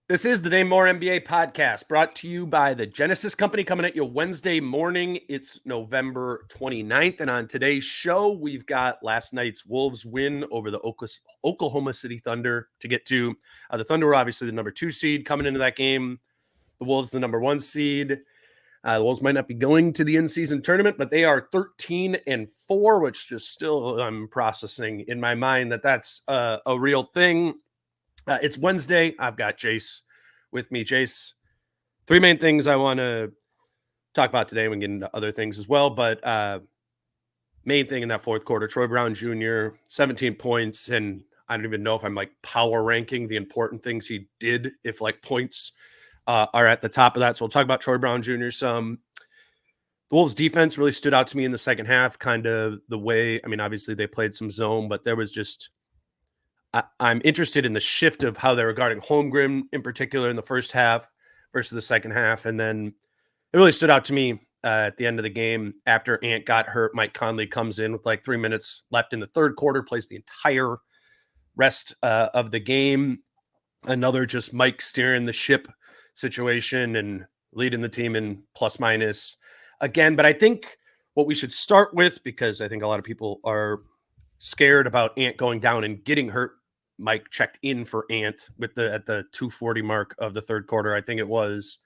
This is the Dane Moore NBA podcast brought to you by the Genesis Company, coming at you Wednesday morning. It's November 29th. And on today's show, we've got last night's Wolves win over the Oklahoma City Thunder to get to. The Thunder were obviously the number 2 seed coming into that game. The Wolves, the number 1 seed. The Wolves might not be going to the in-season tournament, but they are 13-4, which just still I'm processing in my mind that's a real thing. It's Wednesday. I've got Jace with me. Jace, 3 main things I want to talk about today. We can get into other things as well, but main thing in that fourth quarter, Troy Brown Jr., 17 points, and I don't even know if I'm like power ranking the important things he did if like points are at the top of that. So we'll talk about Troy Brown Jr. some. The Wolves defense really stood out to me in the second half, kind of the way, I mean, obviously they played some zone, but there was just, I'm interested in the shift of how they were guarding Holmgren in particular in the first half versus the second half. And then it really stood out to me at the end of the game after Ant got hurt. Mike Conley comes in with like 3 minutes left in the third quarter, plays the entire rest of the game. Another just Mike steering the ship situation and leading the team in plus minus again. But I think what we should start with, because I think a lot of people are scared about Ant going down and getting hurt. Mike checked in for Ant at the 2:40 mark of the third quarter. I think it was,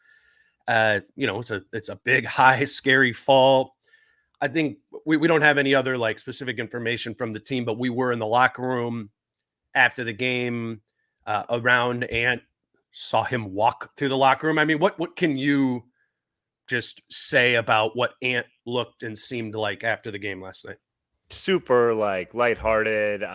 it's a big, high, scary fall. I think we don't have any other like specific information from the team, but we were in the locker room after the game around Ant, saw him walk through the locker room. I mean, what can you just say about what Ant looked and seemed like after the game last night? Super like lighthearted.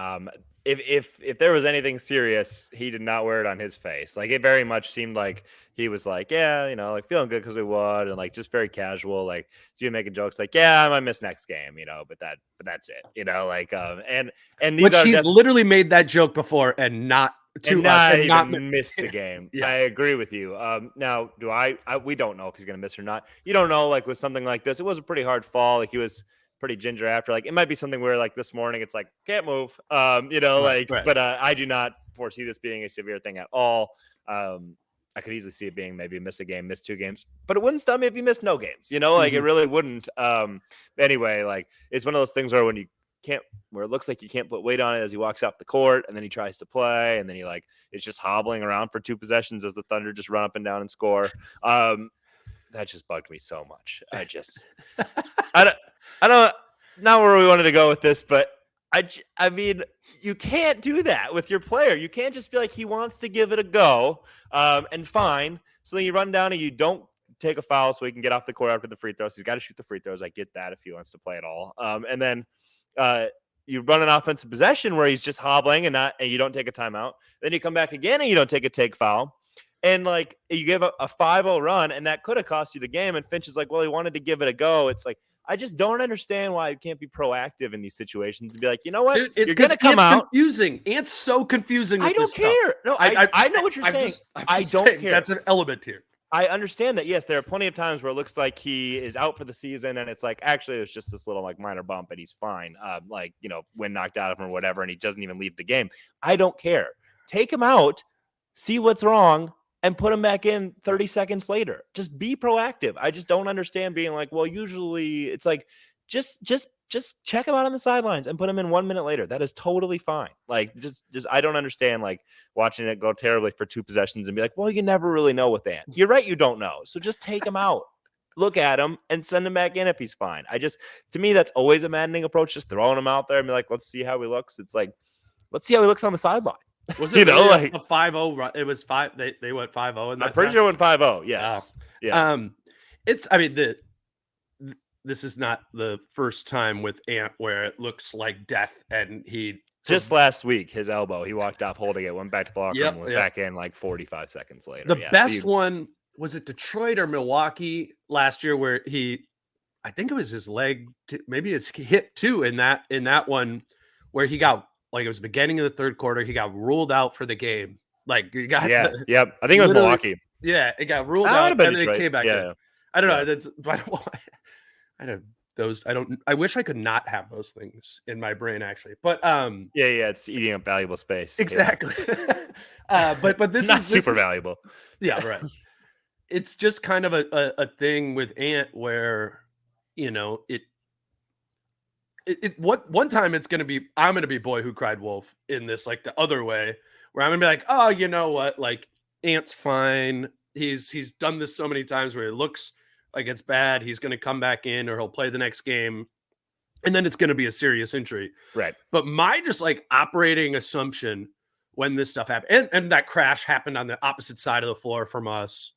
If there was anything serious, he did not wear it on his face. Like it very much seemed like he was like, yeah, like feeling good because we won, and like just very casual. Like so you making jokes like, yeah, I might miss next game, but that's it, and these which are he's literally made that joke before and not to and us not and even not miss the game. Yeah. I agree with you. Now do I we don't know if he's gonna miss or not. You don't know. Like with something like this, it was a pretty hard fall. Like he was pretty ginger after. Like it might be something where like this morning it's like can't move, right. But I do not foresee this being a severe thing at all. I could easily see it being maybe miss a game, miss 2 games, but it wouldn't stun me if you missed no games, like it really wouldn't. Anyway, like it's one of those things where where it looks like you can't put weight on it as he walks off the court, and then he tries to play, and then it's just hobbling around for 2 possessions as the Thunder just run up and down and score. That just bugged me so much. I don't not where we wanted to go with this, but I mean, you can't do that with your player. You can't just be like, he wants to give it a go, and fine. So then you run down and you don't take a foul so he can get off the court after the free throws. He's got to shoot the free throws. I get that if he wants to play at all. And then you run an offensive possession where he's just hobbling and you don't take a timeout. Then you come back again and you don't take a take foul. And like you give a 5-0 run, and that could have cost you the game. And Finch is like, well, he wanted to give it a go. It's like, I just don't understand why you can't be proactive in these situations and be like, you know what? Dude, it's because Ant's confusing. Ant's so confusing. I don't care. No, I know what you're saying. I don't care. That's an element here. I understand that. Yes, there are plenty of times where it looks like he is out for the season, and it's like actually it was just this little like minor bump, and he's fine. When knocked out of him or whatever, and he doesn't even leave the game. I don't care. Take him out, see what's wrong, and put him back in 30 seconds later. Just be proactive. I just don't understand being like, well, usually it's like, just check him out on the sidelines and put him in 1 minute later. That is totally fine. Like, just I don't understand like watching it go terribly for 2 possessions and be like, well, you never really know with that. You're right. You don't know. So just take him out, look at him, and send him back in if he's fine. To me, that's always a maddening approach. Just throwing him out there and be like, let's see how he looks. It's like, let's see how he looks on the sideline. Was it really a 5-0 run? It was 5. They went 5-0, and I'm pretty sure it went 5-0. Yes. Wow. Yeah. This is not the first time with Ant where it looks like death, and he just last week his elbow. He walked off holding it, went back to the locker room, was back in like 45 seconds later. The best one was it Detroit or Milwaukee last year where I think it was his leg, maybe his hip too. In that one where he got. Like it was the beginning of the third quarter, he got ruled out for the game. Like you got, I think it was Milwaukee. Yeah, it got ruled out, and then it came back. Yeah. I don't know. I had a those. I wish I could not have those things in my brain actually. But Yeah, it's eating up valuable space. exactly. But this Not is super valuable. yeah, right. It's just kind of a thing with Ant where, you know, what one time it's gonna be I'm gonna be boy who cried wolf in this, like the other way, where I'm gonna be like, oh, you know what, like Ant's fine. He's done this so many times where it looks like it's bad. He's gonna come back in or he'll play the next game, and then it's gonna be a serious injury. Right. But my just like operating assumption when this stuff happened, and that crash happened on the opposite side of the floor from us.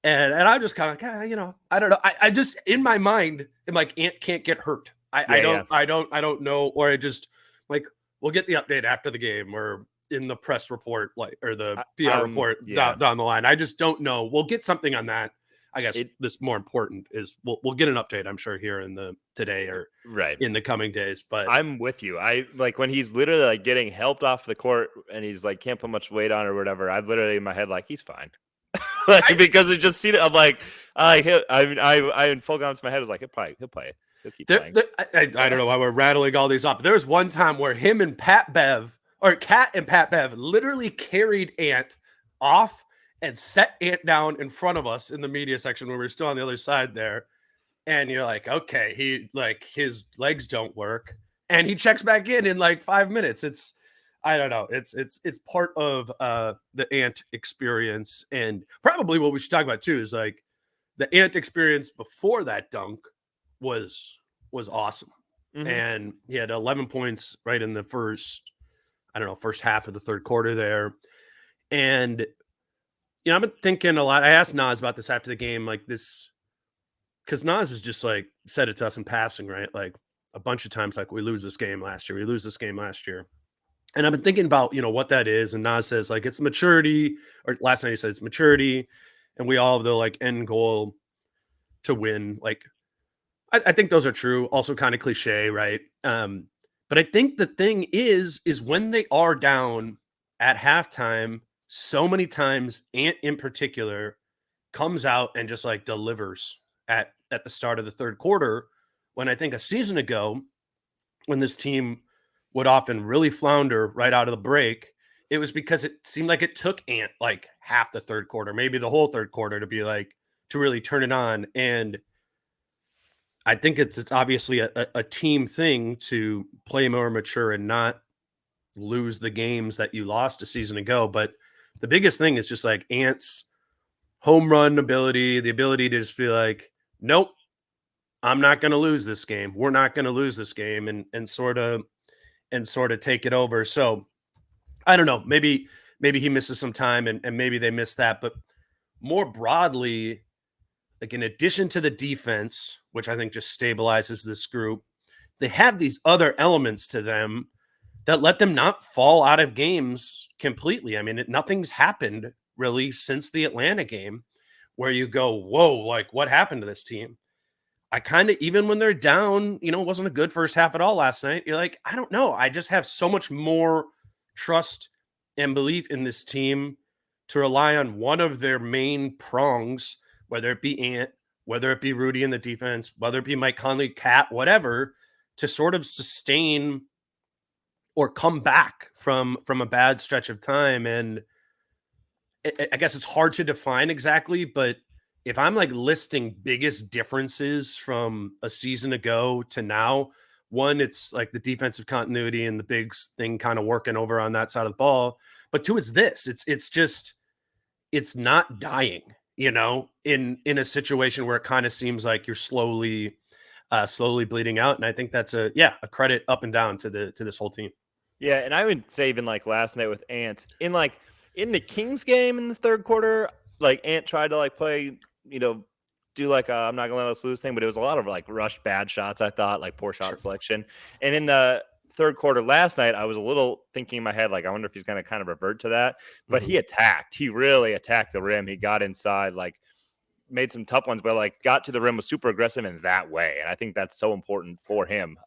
And I'm just kind of like, you know, I don't know. I just in my mind am like Ant can't get hurt. Yeah. I don't know, or I just like we'll get the update after the game or in the press report, like or the PR report Yeah. down the line. I just don't know. We'll get something on that. I guess this more important is we'll get an update, I'm sure, here in the today or Right. in the coming days. But I'm with you. I like when he's literally like getting helped off the court and he's like can't put much weight on or whatever. I've literally in my head like he's fine. Like, because I just seen it. I'm like, I in full confidence in my head was like, he'll play. He'll keep playing. I don't know why we're rattling all these up. There was one time where him and Pat Bev, or Cat and Pat Bev, literally carried Ant off and set Ant down in front of us in the media section when we were still on the other side there. And you're like, okay, his legs don't work, and he checks back in like 5 minutes. I don't know. It's part of the Ant experience, and probably what we should talk about too is like the Ant experience before that dunk was awesome, and he had 11 points right in the first half of the third quarter there, and you know I've been thinking a lot. I asked Nas about this after the game, like this, because Nas has just like said it to us in passing, right? Like a bunch of times, like we lose this game last year. And I've been thinking about, you know, what that is. And Nas says, like, it's maturity, or last night he said it's maturity. And we all have the like end goal to win. Like, I think those are true. Also kind of cliche, right? But I think the thing is when they are down at halftime, so many times, Ant in particular comes out and just like delivers at the start of the third quarter. When I think a season ago, when this team would often really flounder right out of the break, it was because it seemed like it took Ant like half the third quarter, maybe the whole third quarter to really turn it on. And I think it's obviously a team thing to play more mature and not lose the games that you lost a season ago. But the biggest thing is just like Ant's home run ability, the ability to just be like, nope, I'm not going to lose this game. We're not going to lose this game, and sort of take it over. So I don't know. Maybe he misses some time, and maybe they miss that. But more broadly, like in addition to the defense, which I think just stabilizes this group, they have these other elements to them that let them not fall out of games completely. I mean, nothing's happened really since the Atlanta game where you go, whoa, like what happened to this team? I kind of, even when they're down, you know, it wasn't a good first half at all last night. You're like, I don't know. I just have so much more trust and belief in this team to rely on one of their main prongs, whether it be Ant, whether it be Rudy in the defense, whether it be Mike Conley, Cat, whatever, to sort of sustain or come back from a bad stretch of time. And I guess it's hard to define exactly, but if I'm like listing biggest differences from a season ago to now, one, it's like the defensive continuity and the big thing kind of working over on that side of the ball. But two, it's this. It's not dying, you know, in a situation where it kind of seems like you're slowly bleeding out. And I think that's a credit up and down to this whole team. Yeah, and I would say even like last night with Ant in the Kings game in the third quarter, like Ant tried to like play, you know, do like a I'm not gonna let us lose thing, but it was a lot of like rushed bad shots. I thought like poor shot selection. And in the third quarter last night, I was a little thinking in my head like I wonder if he's gonna kind of revert to that. But he attacked. He really attacked the rim. He got inside, like made some tough ones, but like got to the rim, was super aggressive in that way. And I think that's so important for him.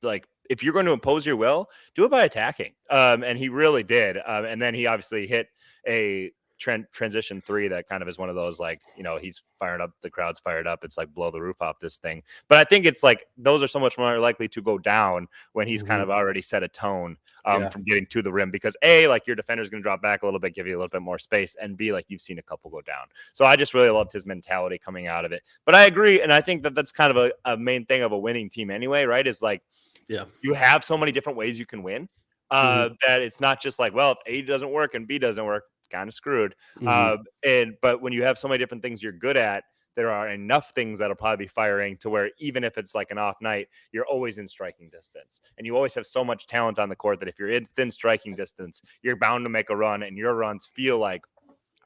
Like if you're going to impose your will, do it by attacking. And he really did. And then he obviously hit a transition three that kind of is one of those, like, he's fired up, the crowd's fired up, it's like blow the roof off this thing. But I think it's like those are so much more likely to go down when he's kind of already set a tone from getting to the rim, because A, like, your defender's going to drop back a little bit, give you a little bit more space, and B, like, you've seen a couple go down. So I just really loved his mentality coming out of it. But I agree, and I think that that's kind of a main thing of a winning team anyway, right? Is like, you have so many different ways you can win. That it's not just like, well, if A doesn't work and B doesn't work, kind of screwed. But when you have so many different things you're good at, there are enough things that'll probably be firing to where even if it's like an off night, you're always in striking distance, and you always have so much talent on the court that if you're in thin striking distance, you're bound to make a run, and your runs feel like,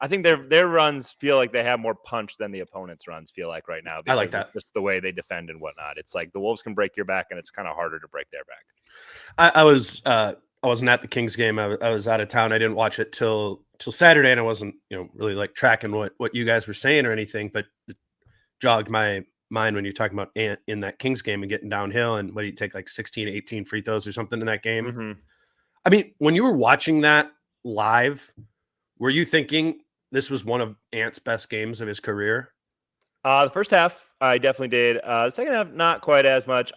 I think their runs feel like they have more punch than the opponent's runs feel like right now. Because I like that. Just the way they defend and whatnot. It's like the Wolves can break your back, and it's kind of harder to break their back. I wasn't at the Kings game. I was out of town. I didn't watch it till Saturday, and I wasn't, really like tracking what you guys were saying or anything, but it jogged my mind when you're talking about Ant in that Kings game and getting downhill, and what do you take, like 16, 18 free throws or something in that game? I mean, when you were watching that live, were you thinking this was one of Ant's best games of his career? The first half, I definitely did. The second half, not quite as much.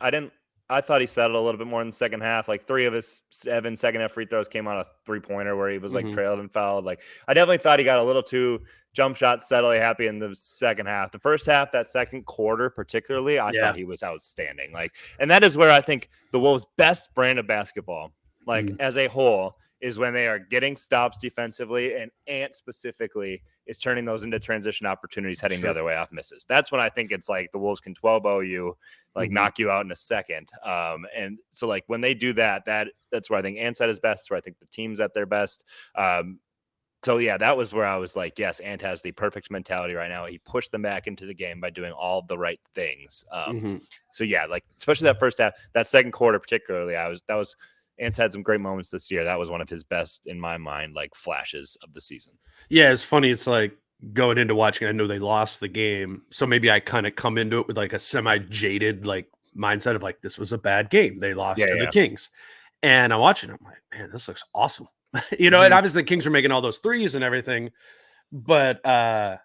I thought he settled a little bit more in the second half. Like 3 of his 7 second half free throws came on a 3-pointer where he was like trailed and fouled. Like, I definitely thought he got a little too jump shot steadily happy in the second half. The first half, that second quarter particularly, I thought he was outstanding. Like, and that is where I think the Wolves' best brand of basketball, like as a whole, is when they are getting stops defensively, and Ant specifically is turning those into transition opportunities heading the other way off misses. That's when I think it's like the Wolves can 12-0 you, like knock you out in a second. And so like when they do that, that's where I think Ant's at his best. That's where I think the team's at their best. So yeah, that was where I was like, yes, Ant has the perfect mentality right now. He pushed them back into the game by doing all the right things. So yeah, like especially that first half, that second quarter particularly, Ant's had some great moments this year. That was one of his best, in my mind, like flashes of the season. Yeah, it's funny. It's like going into watching, I know they lost the game, so maybe I kind of come into it with like a semi-jaded like mindset of like, this was a bad game. They lost to the Kings. And I'm watching, I'm like, man, this looks awesome. And obviously the Kings are making all those threes and everything. But I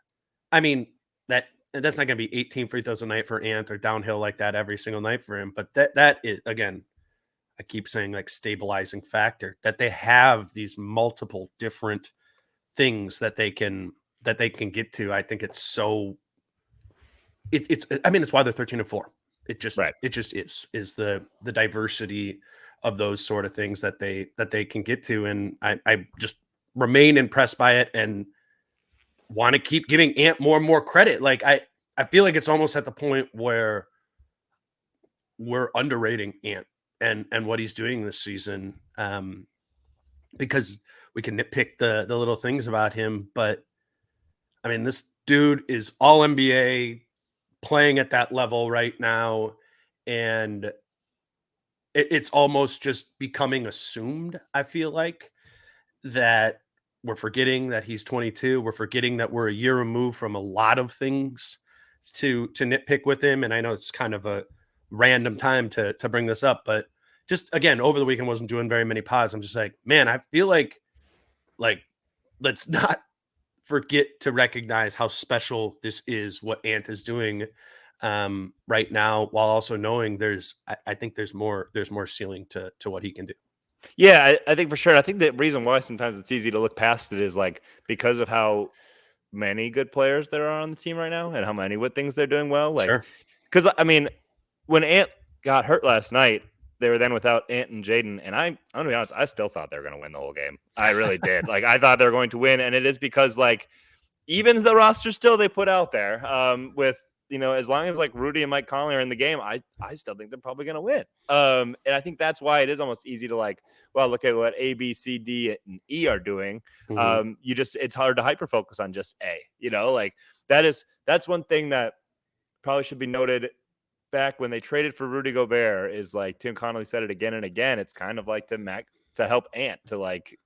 mean, that's not going to be 18 free throws a night for Ant or downhill like that every single night for him. But that is, again, I keep saying like stabilizing factor, that they have these multiple different things that they can get to. I think it's so it's why they're 13-4. It just is the diversity of those sort of things that they can get to. And I just remain impressed by it and want to keep giving Ant more and more credit. Like I feel like it's almost at the point where we're underrating Ant and what he's doing this season, because we can nitpick the little things about him, but I mean, this dude is all NBA, playing at that level right now, and it's almost just becoming assumed, I feel like, that we're forgetting that he's 22. We're forgetting that we're a year removed from a lot of things to nitpick with him, and I know it's kind of a random time to bring this up, but just again, over the weekend wasn't doing very many pods. I'm just like, man, I feel like let's not forget to recognize how special this is, what Ant is doing right now, while also knowing I think there's more ceiling to what he can do. Yeah, I think for sure. I think the reason why sometimes it's easy to look past it is like because of how many good players there are on the team right now and how many with things they're doing well. Like, because I mean, when Ant got hurt last night, they were then without Ant and Jaden, and I'm gonna be honest, I still thought they were gonna win the whole game. I really did. Like, I thought they were going to win, and it is because like even the roster still they put out there, with as long as like Rudy and Mike Conley are in the game, I still think they're probably gonna win. And I think that's why it is almost easy to like, well, look at what A, B, C, D, and E are doing. It's hard to hyper focus on just A. Like that's one thing that probably should be noted. Back when they traded for Rudy Gobert, is like Tim Conley said it again and again. It's kind of like to help Ant to like,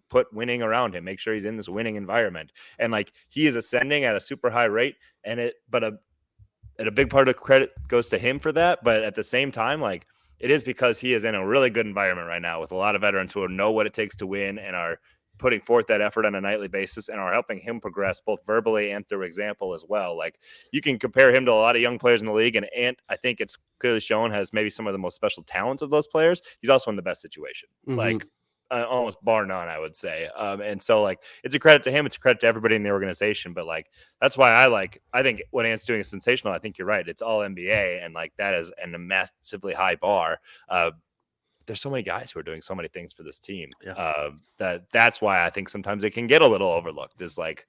put winning around him, make sure he's in this winning environment. And like he is ascending at a super high rate, and a big part of credit goes to him for that. But at the same time, like it is because he is in a really good environment right now with a lot of veterans who know what it takes to win and are putting forth that effort on a nightly basis and are helping him progress both verbally and through example as well. Like, you can compare him to a lot of young players in the league, and Ant, I think it's clearly shown, has maybe some of the most special talents of those players. He's also in the best situation, like almost bar none, I would say. And so, like, it's a credit to him. It's a credit to everybody in the organization. But, like, that's why I think what Ant's doing is sensational. I think you're right. It's all NBA, and, like, that is a massively high bar. There's so many guys who are doing so many things for this team. That's why I think sometimes it can get a little overlooked. Is like,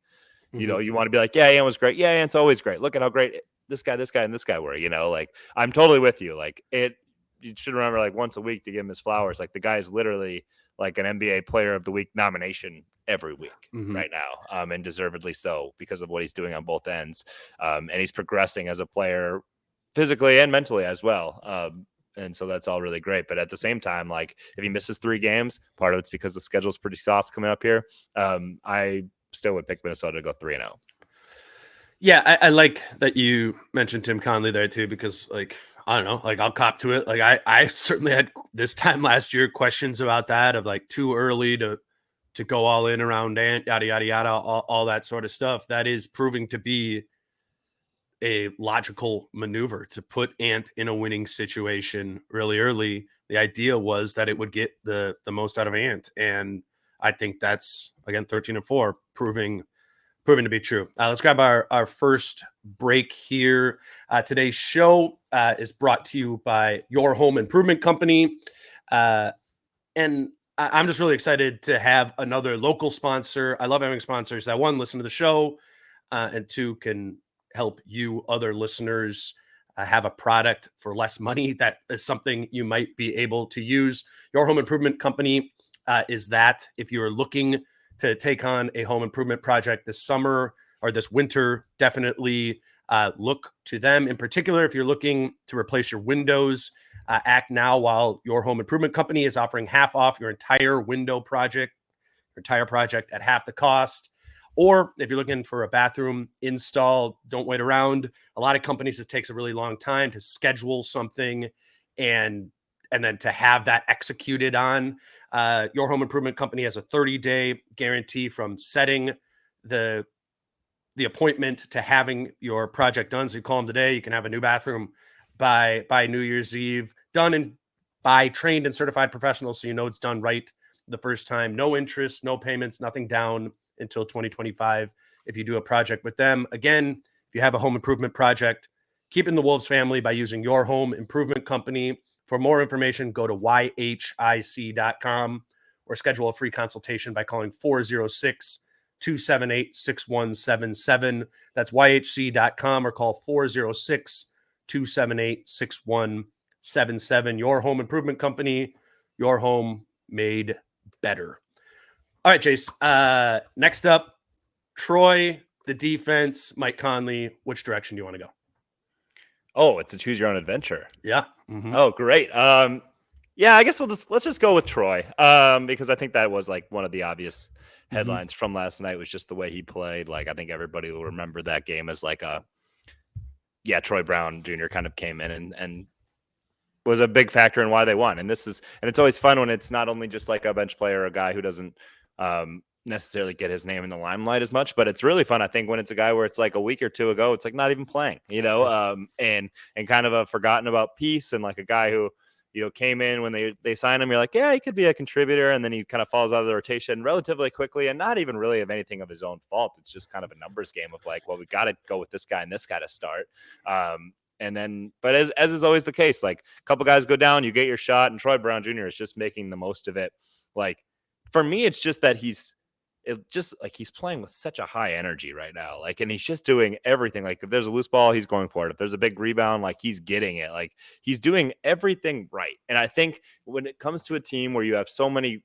you know, you want to be like, yeah, Ant was great. Yeah, Ant's always great. Look at how great this guy, and this guy were. You know, like, I'm totally with you. Like, you should remember, like, once a week to give him his flowers. Like, the guy is literally like an NBA Player of the Week nomination every week right now, and deservedly so, because of what he's doing on both ends. And he's progressing as a player physically and mentally as well. And so that's all really great. But at the same time, like, if he misses 3 games, part of it's because the schedule's pretty soft coming up here. I still would pick Minnesota to go 3-0. Yeah, I like that you mentioned Tim Conley there too, because, like, I don't know, like, I'll cop to it. Like, I certainly had this time last year questions about that, of like, too early to go all in around Ant, yada yada yada, all that sort of stuff. That is proving to be a logical maneuver to put Ant in a winning situation really early. The idea was that it would get the most out of Ant, and I think that's, again, 13-4, proving to be true. Let's grab our first break here. Today's show is brought to you by Your Home Improvement Company, and I'm just really excited to have another local sponsor. I love having sponsors that, one, listen to the show, and two, can help you, other listeners, have a product for less money that is something you might be able to use. Your Home Improvement Company is that. If you're looking to take on a home improvement project this summer or this winter, definitely look to them. In particular, if you're looking to replace your windows, act now while Your Home Improvement Company is offering half off your entire window project, at half the cost. Or if you're looking for a bathroom install, don't wait around. A lot of companies, it takes a really long time to schedule something and then to have that executed on. Your Home Improvement Company has a 30-day guarantee from setting the appointment to having your project done. So you call them today, you can have a new bathroom by New Year's Eve, done and by trained and certified professionals, so you know it's done right the first time. No interest, no payments, nothing down until 2025 if you do a project with them. Again, if you have a home improvement project, keep in the Wolves family by using Your Home Improvement Company. For more information, go to yhic.com or schedule a free consultation by calling 406-278-6177. That's yhc.com, or call 406-278-6177. Your Home Improvement Company, your home made better. All right, Chase. Next up, Troy, the defense, Mike Conley. Which direction do you want to go? Oh, it's a choose your own adventure. Yeah. Oh, great. Yeah, I guess let's just go with Troy. Because I think that was, like, one of the obvious headlines from last night, was just the way he played. Like, I think everybody will remember that game as like Troy Brown Jr. kind of came in and was a big factor in why they won. And it's always fun when it's not only just like a bench player, a guy who doesn't necessarily get his name in the limelight as much, but it's really fun, I think, when it's a guy where it's like a week or two ago, it's like not even playing, you know, and kind of a forgotten about piece, and like a guy who, you know, came in when they signed him. You're like, yeah, he could be a contributor, and then he kind of falls out of the rotation relatively quickly, and not even really of anything of his own fault. It's just kind of a numbers game of like, well, we got to go with this guy and this guy to start. And then, but as is always the case, like, a couple guys go down, you get your shot, and Troy Brown Jr. is just making the most of it. Like, for me, it's just that he's playing with such a high energy right now. Like, and he's just doing everything. Like, if there's a loose ball, he's going for it. If there's a big rebound, like, he's getting it. Like, he's doing everything right. And I think when it comes to a team where you have so many,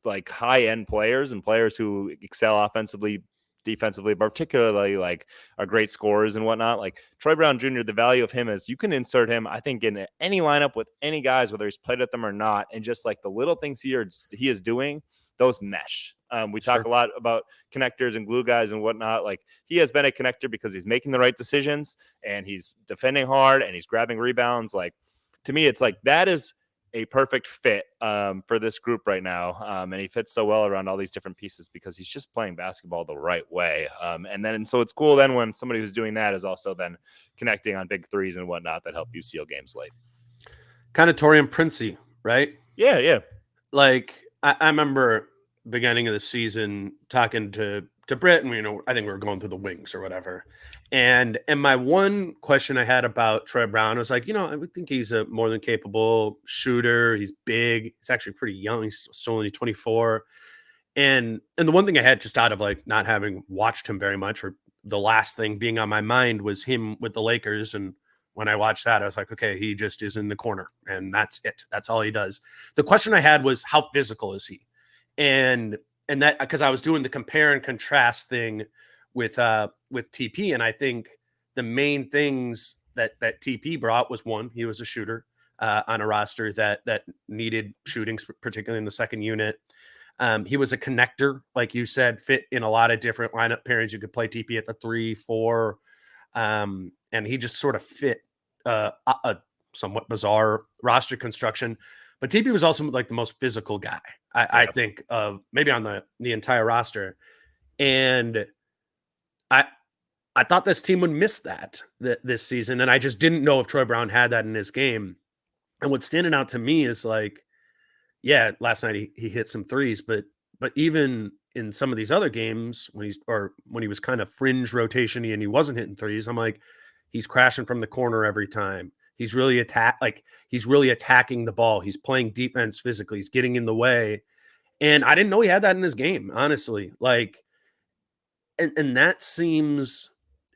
like, high end players and players who excel offensively, defensively, particularly, like, are great scorers and whatnot, like Troy Brown Jr., the value of him is you can insert him, I think, in any lineup with any guys, whether he's played with them or not. And just like the little things he is doing, those mesh. We talk a lot about connectors and glue guys and whatnot. Like, he has been a connector because he's making the right decisions, and he's defending hard, and he's grabbing rebounds. Like, to me, it's like that is a perfect fit for this group right now. And he fits so well around all these different pieces because he's just playing basketball the right way. And so it's cool then when somebody who's doing that is also then connecting on big threes and whatnot that help you seal games late. Kind of Taurean Prince-y, right? Yeah. Like I remember beginning of the season talking to Britt, and I think we were going through the wings or whatever. And my one question I had about Troy Brown was like, I would think he's a more than capable shooter. He's big. He's actually pretty young. He's still only 24. And the one thing I had just out of like not having watched him very much, or the last thing being on my mind was him with the Lakers. And when I watched that, I was like, okay, he just is in the corner and that's it. That's all he does. The question I had was how physical is he? And that because I was doing the compare and contrast thing with TP, and I think the main things that TP brought was one, he was a shooter on a roster that needed shooting, particularly in the second unit. He was a connector, like you said, fit in a lot of different lineup pairings. You could play TP at the 3, 4, and he just sort of fit a somewhat bizarre roster construction. But TP was also like the most physical guy, I think, of maybe on the entire roster. And I thought this team would miss that this season, and I just didn't know if Troy Brown had that in his game. And what's standing out to me is like, yeah, last night he hit some threes, but even in some of these other games when he was kind of fringe rotation-y and he wasn't hitting threes, I'm like, he's crashing from the corner every time. He's really attacking the ball. He's playing defense physically. He's getting in the way. And I didn't know he had that in his game, honestly. Like, and that seems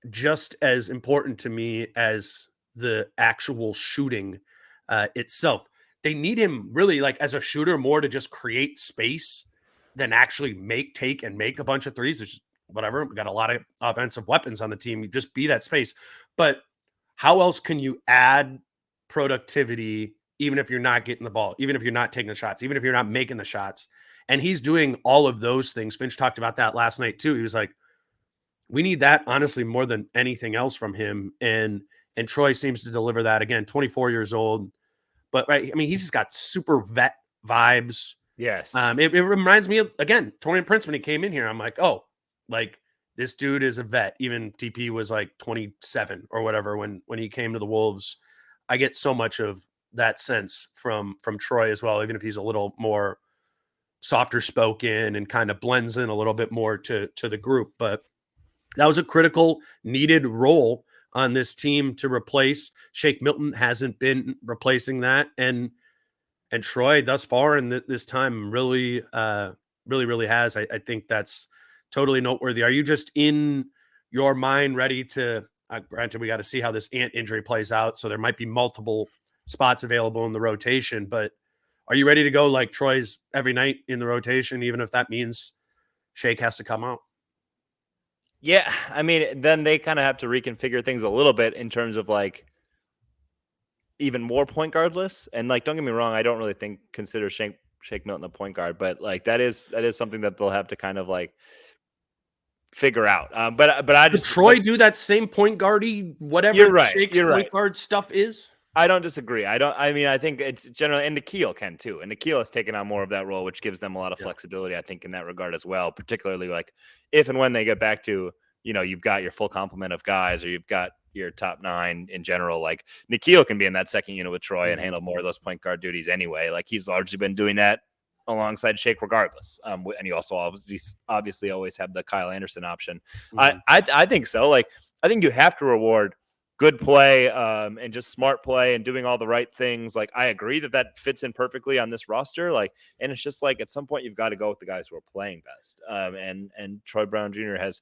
just as important to me as the actual shooting itself. They need him really like as a shooter more to just create space than actually take and make a bunch of threes. There's whatever. We got a lot of offensive weapons on the team. You just be that space. But how else can you add productivity even if you're not getting the ball, even if you're not taking the shots, even if you're not making the shots? And he's doing all of those things. Finch talked about that last night too. He was like, we need that honestly more than anything else from him. And Troy seems to deliver that again, 24 years old. But right, I mean, he's just got super vet vibes. Yes. It reminds me of, again, Taurean Prince when he came in here. I'm like, oh, like this dude is a vet. Even TP was like 27 or whatever when he came to the Wolves. I get so much of that sense from Troy as well, even if he's a little more softer spoken and kind of blends in a little bit more to the group. But that was a critical, needed role on this team to replace. Shake Milton hasn't been replacing that, and Troy thus far in this time really has. I think that's totally noteworthy. Are you just in your mind ready to? Granted, we got to see how this Ant injury plays out, so there might be multiple spots available in the rotation. But are you ready to go like Troy's every night in the rotation, even if that means Shake has to come out? Yeah, I mean, then they kind of have to reconfigure things a little bit in terms of like even more point guardless. And like, don't get me wrong, I don't really consider Shake Milton a point guard, but like that is something that they'll have to kind of like figure out. But I Could just Troy do that same point guardy, whatever you're right. Shake's You're point right. guard stuff is? I don't disagree. I mean, I think it's generally, and Nikhil can too. And Nikhil has taken on more of that role, which gives them a lot of flexibility, I think, in that regard as well. Particularly like if and when they get back to, you've got your full complement of guys, or you've got your top 9 in general. Like Nikhil can be in that second unit with Troy and handle more of those point guard duties anyway. Like he's largely been doing that alongside Shake regardless. And you also obviously always have the Kyle Anderson option. I think so. Like I think you have to reward good play and just smart play and doing all the right things. Like I agree that fits in perfectly on this roster. Like, and it's just like at some point you've got to go with the guys who are playing best. And Troy Brown Jr. has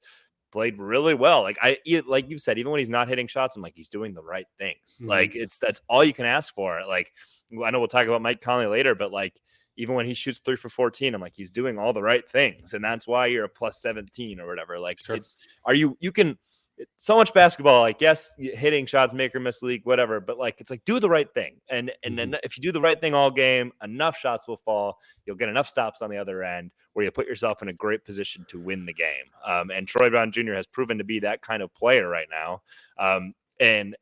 played really well. Like like you said, even when he's not hitting shots, I'm like, he's doing the right things. Like that's all you can ask for. Like I know we'll talk about Mike Conley later, but like even when he shoots 3 for 14, I'm like, he's doing all the right things. And that's why you're a plus 17 or whatever. Like you can so much basketball, like yes, hitting shots, make or miss league, whatever, but like it's like do the right thing, and then if you do the right thing all game, enough shots will fall. You'll get enough stops on the other end where you put yourself in a great position to win the game. And Troy Brown Jr. has proven to be that kind of player right now. And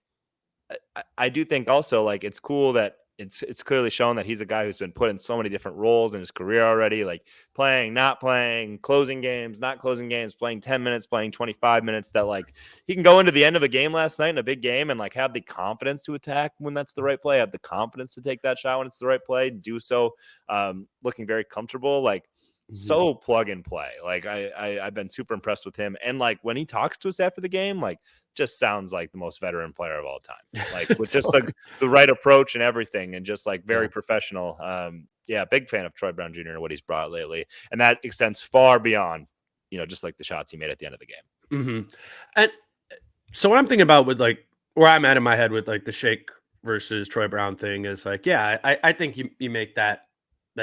I do think also like it's cool that it's clearly shown that he's a guy who's been put in so many different roles in his career already, like playing, not playing, closing games, not closing games, playing 10 minutes, playing 25 minutes, that like he can go into the end of a game last night in a big game and like have the confidence to attack when that's the right play, have the confidence to take that shot when it's the right play, do so looking very comfortable, like so plug and play. Like I've been super impressed with him. And like when he talks to us after the game, like just sounds like the most veteran player of all time. Like with just the right approach and everything, and just like very professional. Yeah, big fan of Troy Brown Jr. and what he's brought lately. And that extends far beyond, just like the shots he made at the end of the game. And so what I'm thinking about with like where I'm at in my head with like the Shake versus Troy Brown thing is like, yeah, I think you make that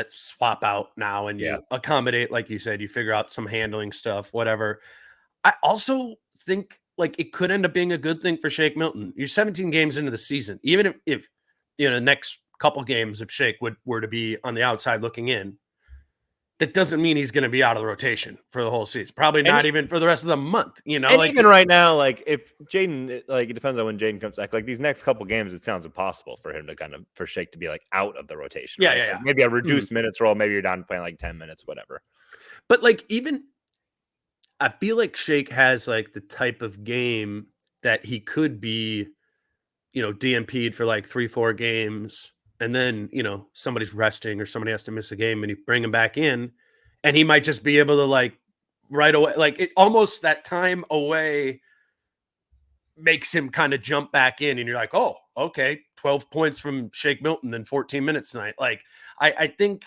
swap out now and you accommodate, like you said, you figure out some handling stuff, whatever. I also think like it could end up being a good thing for Shake Milton. You're 17 games into the season. Even if the next couple games, if Shake were to be on the outside looking in, that doesn't mean he's going to be out of the rotation for the whole season. Probably not even for the rest of the month. And like even right now, like if Jaden, like it depends on when Jaden comes back. Like these next couple games, it sounds impossible for him to for Shake to be like out of the rotation. Yeah, right? yeah. Like maybe a reduced minutes role. Maybe you're down playing like 10 minutes, whatever. But like even I feel like Shake has like the type of game that he could be, DMP'd for like 3-4 games. And then, somebody's resting or somebody has to miss a game and you bring him back in and he might just be able to like right away, like it almost that time away makes him kind of jump back in and you're like, oh, okay, 12 points from Shake Milton in 14 minutes tonight. Like I think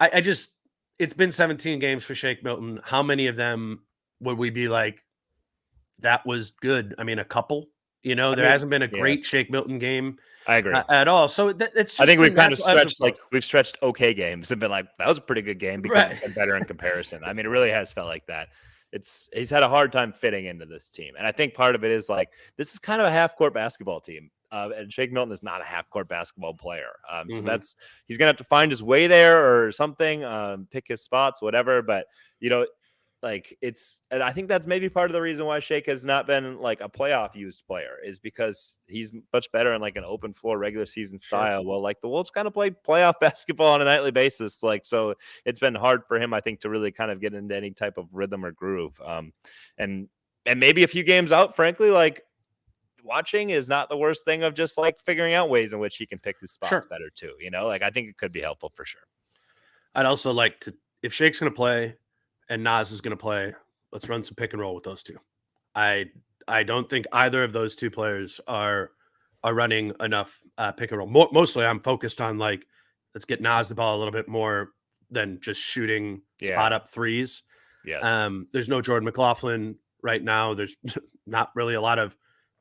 I just, it's been 17 games for Shake Milton. How many of them would we be like, that was good? I mean, a couple. There hasn't been a great Shake Milton game. I agree at all. So it's just, I think we've kind of stretched we've stretched okay games and been like, that was a pretty good game because it's been better in comparison. I mean, it really has felt like that. He's had a hard time fitting into this team. And I think part of it is like, this is kind of a half court basketball team. And Shake Milton is not a half court basketball player. So he's going to have to find his way there or something, pick his spots, whatever. But, and I think that's maybe part of the reason why Shake has not been like a playoff used player, is because he's much better in like an open floor regular season style. Well, like the Wolves kind of play playoff basketball on a nightly basis. Like, so it's been hard for him, I think, to really kind of get into any type of rhythm or groove. And maybe a few games out, frankly, like watching is not the worst thing of just like figuring out ways in which he can pick his spots better too. Like I think it could be helpful for sure. I'd also like to, if Shake's going to play and Nas is going to play, let's run some pick and roll with those two. I don't think either of those two players are running enough pick and roll. Mostly I'm focused on like, let's get Nas the ball a little bit more than just shooting spot up threes. Yes. There's no Jordan McLaughlin right now. There's not really a lot of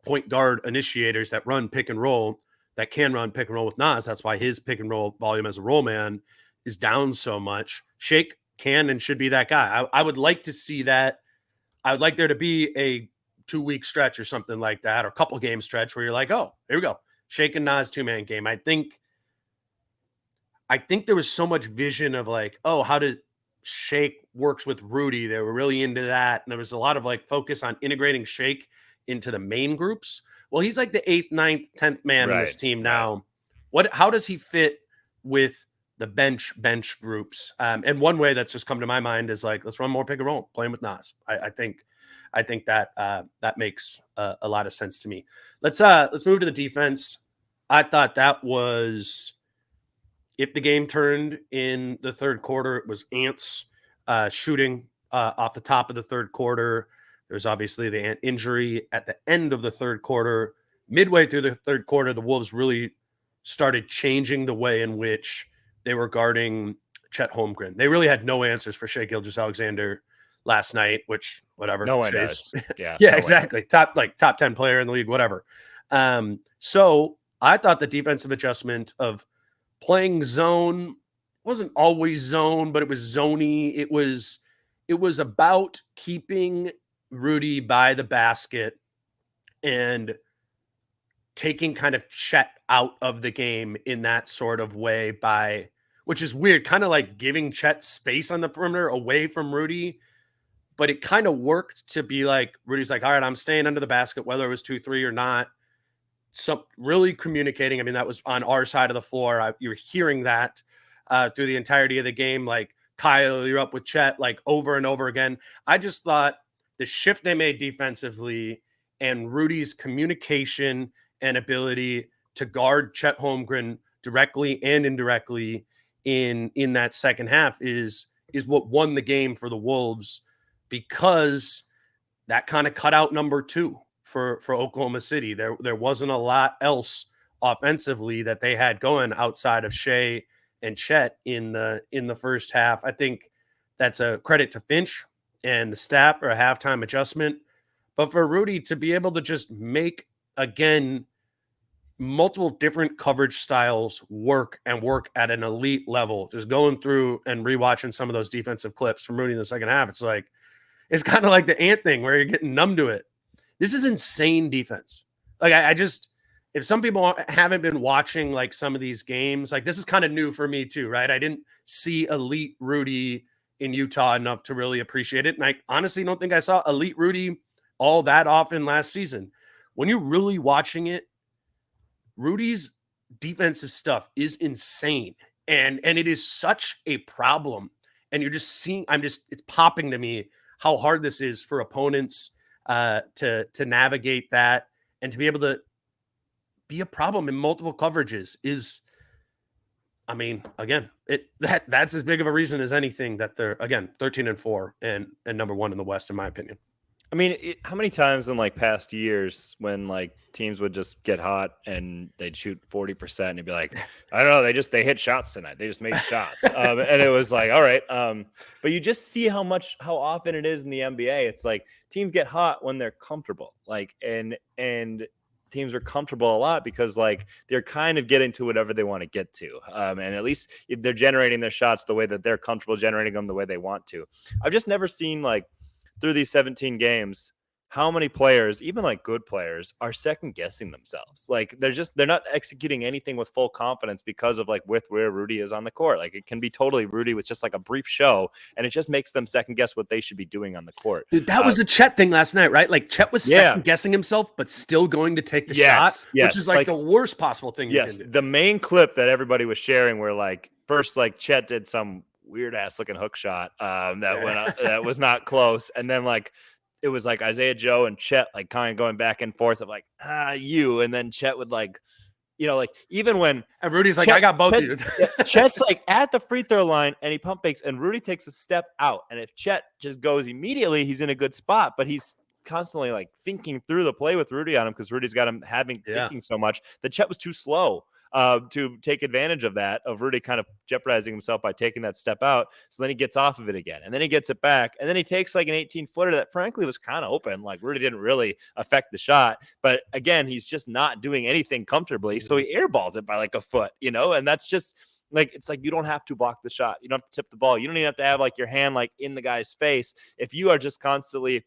point guard initiators that run pick and roll that can run pick and roll with Nas. That's why his pick and roll volume as a roll man is down so much. Shake can and should be that guy. I would like to see that. I would like there to be a 2-week stretch or something like that, or a couple game stretch where you're like, oh, here we go. Shake and Nas 2-man game. I think there was so much vision of like, oh, how did Shake works with Rudy? They were really into that. And there was a lot of like focus on integrating Shake into the main groups. Well, he's like the 8th, 9th, 10th man in this team now. How does he fit with the bench groups? And one way that's just come to my mind is like, let's run more pick and roll, playing with Nas. I think that that makes a lot of sense to me. Let's move to the defense. I thought that was, if the game turned in the third quarter, it was Ants shooting off the top of the third quarter. There's obviously the Ant injury at the end of the third quarter. Midway through the third quarter, the Wolves really started changing the way in which they were guarding Chet Holmgren. They really had no answers for Shai Gilgeous-Alexander last night, which whatever. No one does. Yeah, exactly. Top 10 player in the league, whatever. So I thought the defensive adjustment of playing zone wasn't always zone, but it was zony. It was about keeping Rudy by the basket and taking kind of Chet out of the game in that sort of way, by, which is weird, kind of like giving Chet space on the perimeter away from Rudy. But it kind of worked to be like, Rudy's like, all right, I'm staying under the basket, whether it was 2-3 or not. some really communicating. I mean, that was on our side of the floor. You were hearing that through the entirety of the game. Like, Kyle, you're up with Chet, like over and over again. I just thought the shift they made defensively and Rudy's communication and ability to guard Chet Holmgren directly and indirectly in that second half is what won the game for the Wolves, because that kind of cut out number two for Oklahoma City. There wasn't a lot else offensively that they had going outside of Shea and Chet in the first half. I think that's a credit to Finch and the staff for a halftime adjustment. But for Rudy to be able to just make, again, multiple different coverage styles work at an elite level, just going through and rewatching some of those defensive clips from Rudy in the second half, it's kind of like the Ant thing where you're getting numb to it. This is insane defense. Like, I just, if some people haven't been watching like some of these games, like this is kind of new for me too, right? I didn't see elite Rudy in Utah enough to really appreciate it. And I honestly don't think I saw elite Rudy all that often last season. When you're really watching it, Rudy's defensive stuff is insane. And it is such a problem. And you're just seeing, it's popping to me how hard this is for opponents to navigate that, and to be able to be a problem in multiple coverages is, I mean, again, that's as big of a reason as anything that they're, again, 13-4 and number one in the West, in my opinion. I mean, how many times in like past years when like teams would just get hot and they'd shoot 40% and it'd be like, I don't know, they hit shots tonight. They just made shots. And it was like, all right. But you just see how often it is in the NBA. It's like teams get hot when they're comfortable. Like, and teams are comfortable a lot because like they're kind of getting to whatever they want to get to. And at least they're generating their shots the way that they're comfortable generating them the way they want to. I've just never seen like, through these 17 games, how many players, even like good players, are second guessing themselves. Like they're not executing anything with full confidence because of like with where Rudy is on the court. Like it can be totally Rudy with just like a brief show, and it just makes them second guess what they should be doing on the court. Dude, that was the Chet thing last night, right? Like Chet was second guessing himself, but still going to take the shot, which is like the worst possible thing you can do. The main clip that everybody was sharing where like first like Chet did some weird ass looking hook shot that was not close, and then like it was like Isaiah Joe and Chet like kind of going back and forth of like you, and then Chet would like, you know, like even when and Rudy's like, I got both of you. Chet's like at the free throw line and he pump fakes and Rudy takes a step out, and if Chet just goes immediately, he's in a good spot, but he's constantly like thinking through the play with Rudy on him because Rudy's got him thinking so much that Chet was too slow to take advantage of that, of Rudy kind of jeopardizing himself by taking that step out. So then he gets off of it again, and then he gets it back, and then he takes like an 18-footer that frankly was kind of open. Like Rudy didn't really affect the shot, but again, he's just not doing anything comfortably. So he airballs it by like a foot, you know, and that's just like, it's like, you don't have to block the shot. You don't have to tip the ball. You don't even have to have like your hand like in the guy's face. If you are just constantly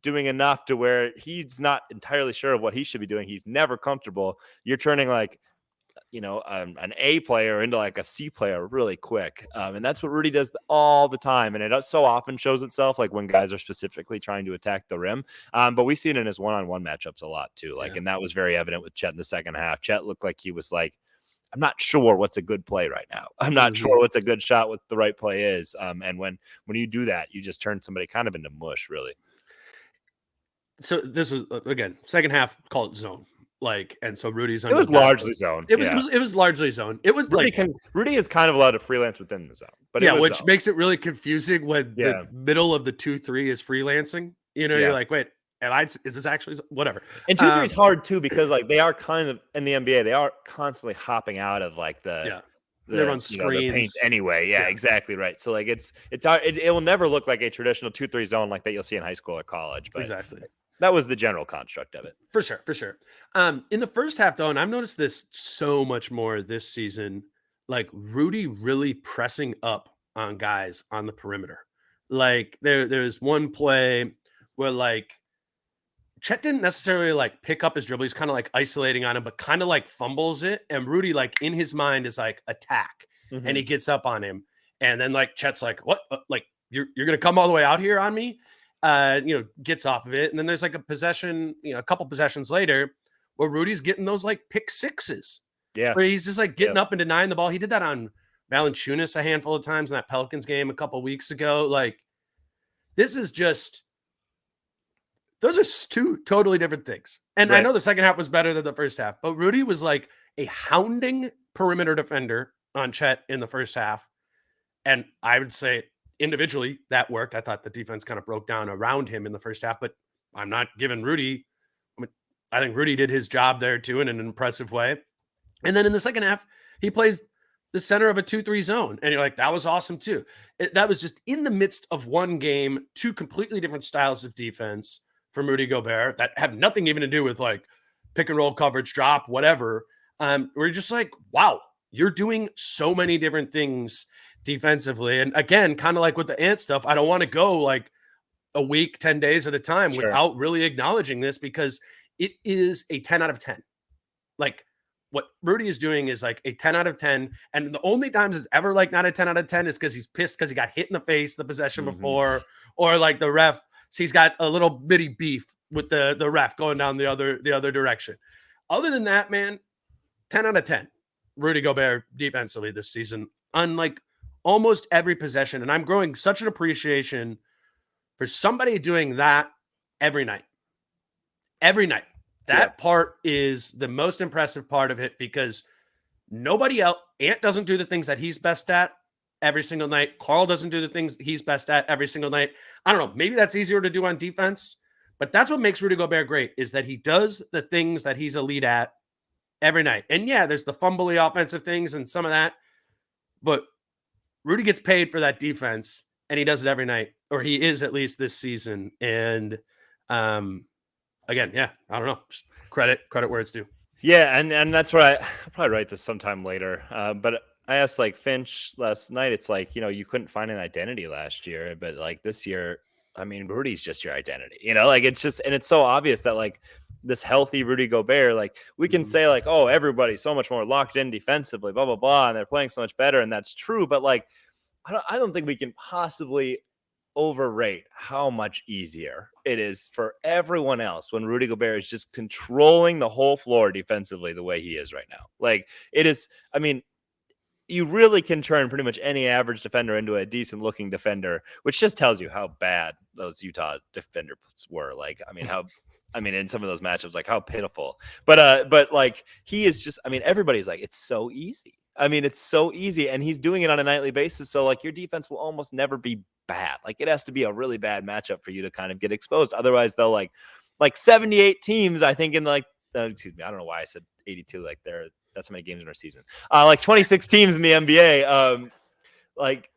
doing enough to where he's not entirely sure of what he should be doing, he's never comfortable, you're turning like, you know, an A player into like a C player really quick. And that's what Rudy does all the time. And it so often shows itself like when guys are specifically trying to attack the rim. But we see it in his one-on-one matchups a lot too. Like, and that was very evident with Chet in the second half. Chet looked like he was like, I'm not sure what's a good play right now. I'm not sure what's a good shot, what the right play is. And when you do that, you just turn somebody kind of into mush, really. So this was, again, second half, call it zone. Like, and so Rudy's it was largely zone. It was largely zone. It was Rudy is kind of allowed to freelance within the zone, but which zone. Makes it really confusing when the middle of the 2-3 is freelancing. You know, you're like, wait, is this actually whatever? And 2-3 is hard too because like they are kind of in the NBA, they are constantly hopping out of like they're on screens paint anyway. Yeah, exactly right. So like it will never look like a traditional 2-3 zone like that you'll see in high school or college. But exactly. That was the general construct of it. For sure. In the first half, though, and I've noticed this so much more this season, like Rudy really pressing up on guys on the perimeter. Like there's one play where like Chet didn't necessarily like pick up his dribble. He's kind of like isolating on him, but kind of like fumbles it. And Rudy, like in his mind, is like attack. And he gets up on him. And then like Chet's like, what? Like you're going to come all the way out here on me? Gets off of it. And then there's like a possession, a couple possessions later where Rudy's getting those like pick sixes. Yeah. Where he's just like getting Yep. up and denying the ball. He did that on Valanciunas a handful of times in that Pelicans game a couple weeks ago. Like, this is just, those are two totally different things. And I know the second half was better than the first half, but Rudy was like a hounding perimeter defender on Chet in the first half. And I would say individually that worked. I thought the defense kind of broke down around him in the first half, but I'm not giving Rudy. I think Rudy did his job there too in an impressive way. And then in the second half, he plays the center of a 2-3 zone. And you're like, that was awesome too. That was just in the midst of one game, two completely different styles of defense from Rudy Gobert that have nothing even to do with like pick and roll coverage, drop, whatever. We're just like, wow, you're doing so many different things defensively. And again, kind of like with the Ant stuff, I don't want to go like a week, 10 days at a time without really acknowledging this, because it is a 10 out of 10. Like, what Rudy is doing is like a 10 out of 10. And the only times it's ever like not a 10 out of 10 is because he's pissed because he got hit in the face the possession before, or like the ref, he's got a little bitty beef with the ref going down the other direction. Other than that, man, 10 out of 10. Rudy Gobert defensively this season on like almost every possession. And I'm growing such an appreciation for somebody doing that every night. Every night. That part is the most impressive part of it, because nobody else, Ant doesn't do the things that he's best at every single night. Carl doesn't do the things he's best at every single night. I don't know. Maybe that's easier to do on defense, but that's what makes Rudy Gobert great, is that he does the things that he's elite at every night. And yeah, there's the fumbly offensive things and some of that, but Rudy gets paid for that defense, and he does it every night, or he is at least this season. And, again, yeah, I don't know. Just credit where it's due. Yeah, and that's where I'll probably write this sometime later. But I asked like Finch last night. It's like, you couldn't find an identity last year, but like this year, I mean, Rudy's just your identity. Like it's just, and it's so obvious that like this healthy Rudy Gobert, like we can say like, oh, everybody's so much more locked in defensively, blah blah blah, and they're playing so much better, and that's true. But like, I don't think we can possibly overrate how much easier it is for everyone else when Rudy Gobert is just controlling the whole floor defensively the way he is right now. Like it is, I mean, you really can turn pretty much any average defender into a decent looking defender, which just tells you how bad those Utah defenders were. Like, in some of those matchups, like how pitiful, but like he is just, everybody's like, it's so easy. It's so easy, and he's doing it on a nightly basis. So like your defense will almost never be bad. Like it has to be a really bad matchup for you to kind of get exposed. Otherwise, they'll like 78 teams, I think, in like, excuse me, I don't know why I said 82. Like that's how many games in our season. Like 26 teams in the NBA, like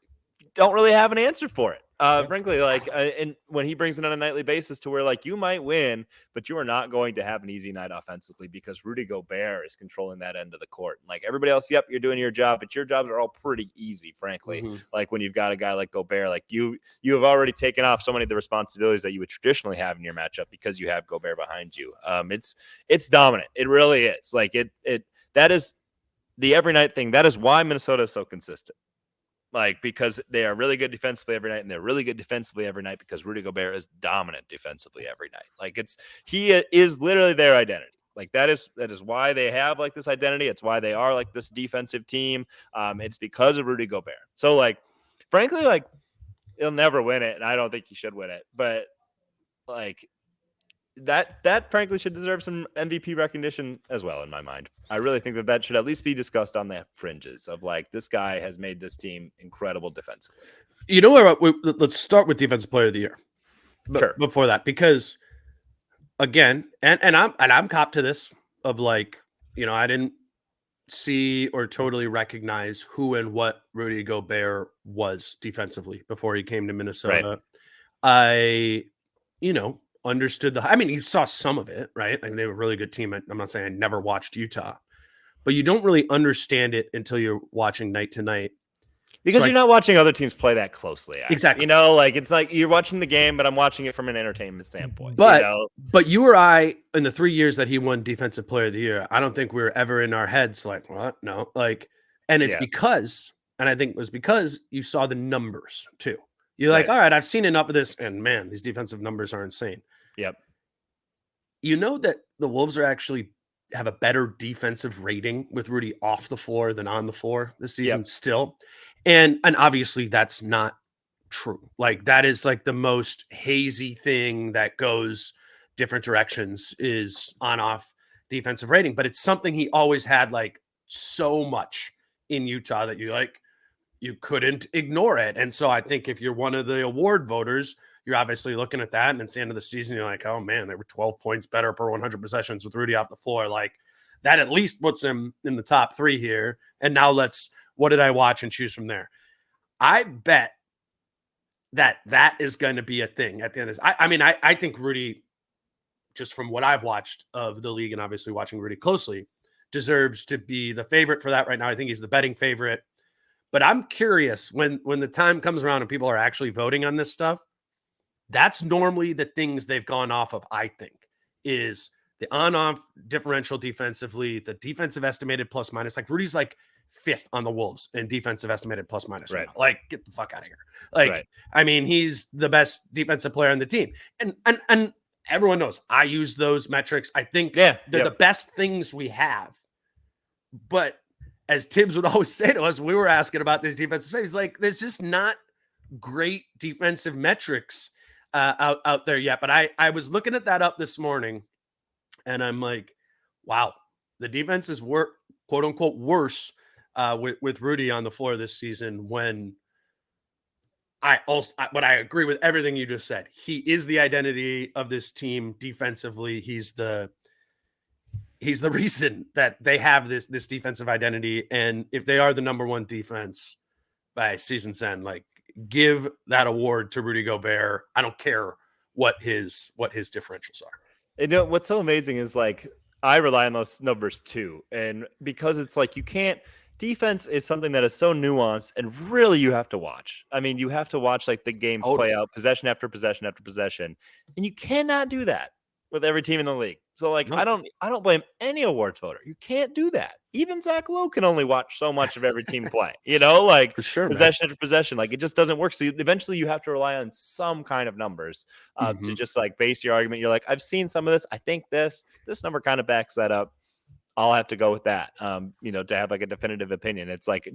don't really have an answer for it. Frankly, like, and when he brings it on a nightly basis to where like you might win, but you are not going to have an easy night offensively because Rudy Gobert is controlling that end of the court. And like everybody else, yep, you're doing your job, but your jobs are all pretty easy, frankly. Like when you've got a guy like Gobert, like you have already taken off so many of the responsibilities that you would traditionally have in your matchup because you have Gobert behind you. It's dominant. It really is. Like that is the every night thing. That is why Minnesota is so consistent. Like, because they are really good defensively every night, and they're really good defensively every night because Rudy Gobert is dominant defensively every night. Like he is literally their identity. Like that is why they have like this identity. It's why they are like this defensive team. It's because of Rudy Gobert. So like, frankly, like he'll never win it, and I don't think he should win it. But like that frankly should deserve some MVP recognition as well in my mind. I really think that should at least be discussed on the fringes of like, this guy has made this team incredible defensively. You know what? Let's start with Defensive Player of the Year. Sure. Before that, because again, and I'm cop to this of like, I didn't see or totally recognize who and what Rudy Gobert was defensively before he came to Minnesota. Right. I, understood you saw some of it, right? I mean, they were a really good team. I'm not saying I never watched Utah, but you don't really understand it until you're watching night to night. Because you're not watching other teams play that closely. Actually. Exactly. Like it's like you're watching the game, but I'm watching it from an entertainment standpoint. But you or I, in the 3 years that he won Defensive Player of the Year, I don't think we were ever in our heads like, what? No. Like, and it's because, and I think it was because you saw the numbers too. You're like, all right, I've seen enough of this, and man, these defensive numbers are insane. Yep. You know that the Wolves are actually have a better defensive rating with Rudy off the floor than on the floor this season Yep. still. And obviously that's not true. Like that is like the most hazy thing that goes different directions is on off defensive rating, but it's something he always had like so much in Utah that you couldn't ignore it. And so I think if you're one of the award voters, you're obviously looking at that, and it's the end of the season. You're like, oh man, they were 12 points better per 100 possessions with Rudy off the floor. Like that at least puts him in the top 3 here. And now what did I watch and choose from there? I bet that is going to be a thing at the end of this. I think Rudy, just from what I've watched of the league and obviously watching Rudy closely, deserves to be the favorite for that right now. I think he's the betting favorite. But I'm curious when the time comes around and people are actually voting on this stuff, that's normally the things they've gone off of, I think, is the on-off differential defensively, the defensive estimated plus minus. Like Rudy's like 5th on the Wolves in defensive estimated plus minus. Right. Like, get the fuck out of here. Like, Right. I mean, he's the best defensive player on the team. And everyone knows I use those metrics. I think they're the best things we have. But as Tibbs would always say to us, we were asking about these defensive saves. He's like, there's just not great defensive metrics out there yet. But I was looking at that up this morning, and I'm like, wow, the defense is quote unquote worse with Rudy on the floor this season. When but I agree with everything you just said. He is the identity of this team defensively. He's the reason that they have this defensive identity. And if they are the number 1 defense by season's end, like give that award to Rudy Gobert. I don't care what his differentials are. You know, what's so amazing is like, I rely on those numbers too. And because it's like, defense is something that is so nuanced and really you have to watch. I mean, you have to watch like the games play out possession after possession after possession. And you cannot do that with every team in the league. So like, I don't blame any awards voter. You can't do that. Even Zach Lowe can only watch so much of every team play, like for sure, possession after possession. Like it just doesn't work. So eventually you have to rely on some kind of numbers to just like base your argument. You're like, I've seen some of this. I think this number kind of backs that up. I'll have to go with that, to have like a definitive opinion. It's like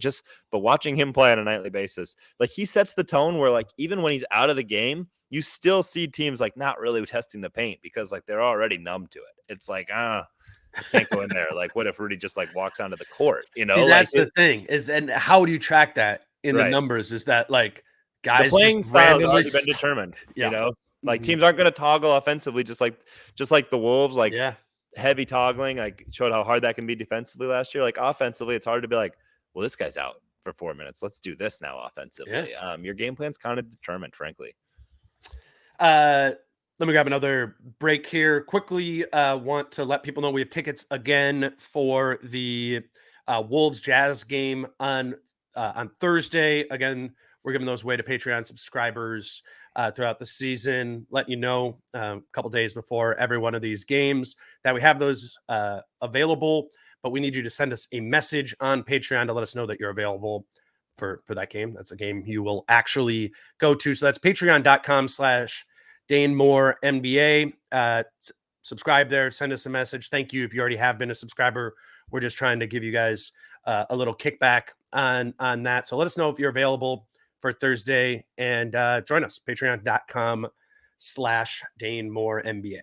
but watching him play on a nightly basis, like he sets the tone where like, even when he's out of the game, you still see teams like not really testing the paint because like they're already numb to it. It's like, I can't go in there. Like, what if Rudy just like walks onto the court, See, that's the thing and how do you track that in the numbers? Is that like guys, the playing just style has already been determined, like teams aren't going to toggle offensively, just like the Wolves, like heavy toggling, like showed how hard that can be defensively last year. Like offensively, it's hard to be like, well, this guy's out for 4 minutes. Let's do this now offensively. Your game plan's kind of determined, frankly. Let me grab another break here. Quickly, want to let people know we have tickets again for the Wolves Jazz game on Thursday. Again, we're giving those away to Patreon subscribers throughout the season. Let you know a couple days before every one of these games that we have those available. But we need you to send us a message on Patreon to let us know that you're available for that game. That's a game you will actually go to. So that's patreon.com/DaneMooreNBA. Subscribe there. Send us a message. Thank you if you already have been a subscriber. We're just trying to give you guys a little kickback on that. So let us know if you're available for Thursday and join us. Patreon.com/DaneMooreNBA.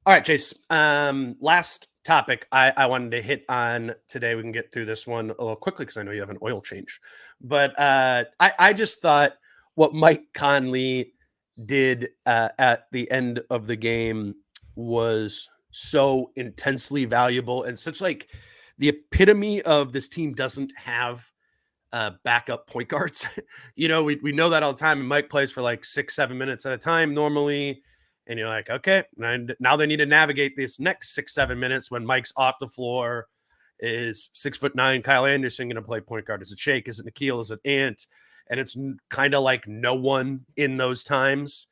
All right, Chase. Last topic I wanted to hit on today. We can get through this one a little quickly because I know you have an oil change. But I just thought what Mike Conley did at the end of the game was so intensely valuable and such like the epitome of this team doesn't have backup point guards. We know that all the time. And Mike plays for like 6-7 minutes at a time normally. And you're like, okay, now they need to navigate this next 6-7 minutes when Mike's off the floor. Is 6'9" Kyle Anderson going to play point guard? Is it Shake? Is it Nikhil? Is it Ant? And it's kind of like no one in those times.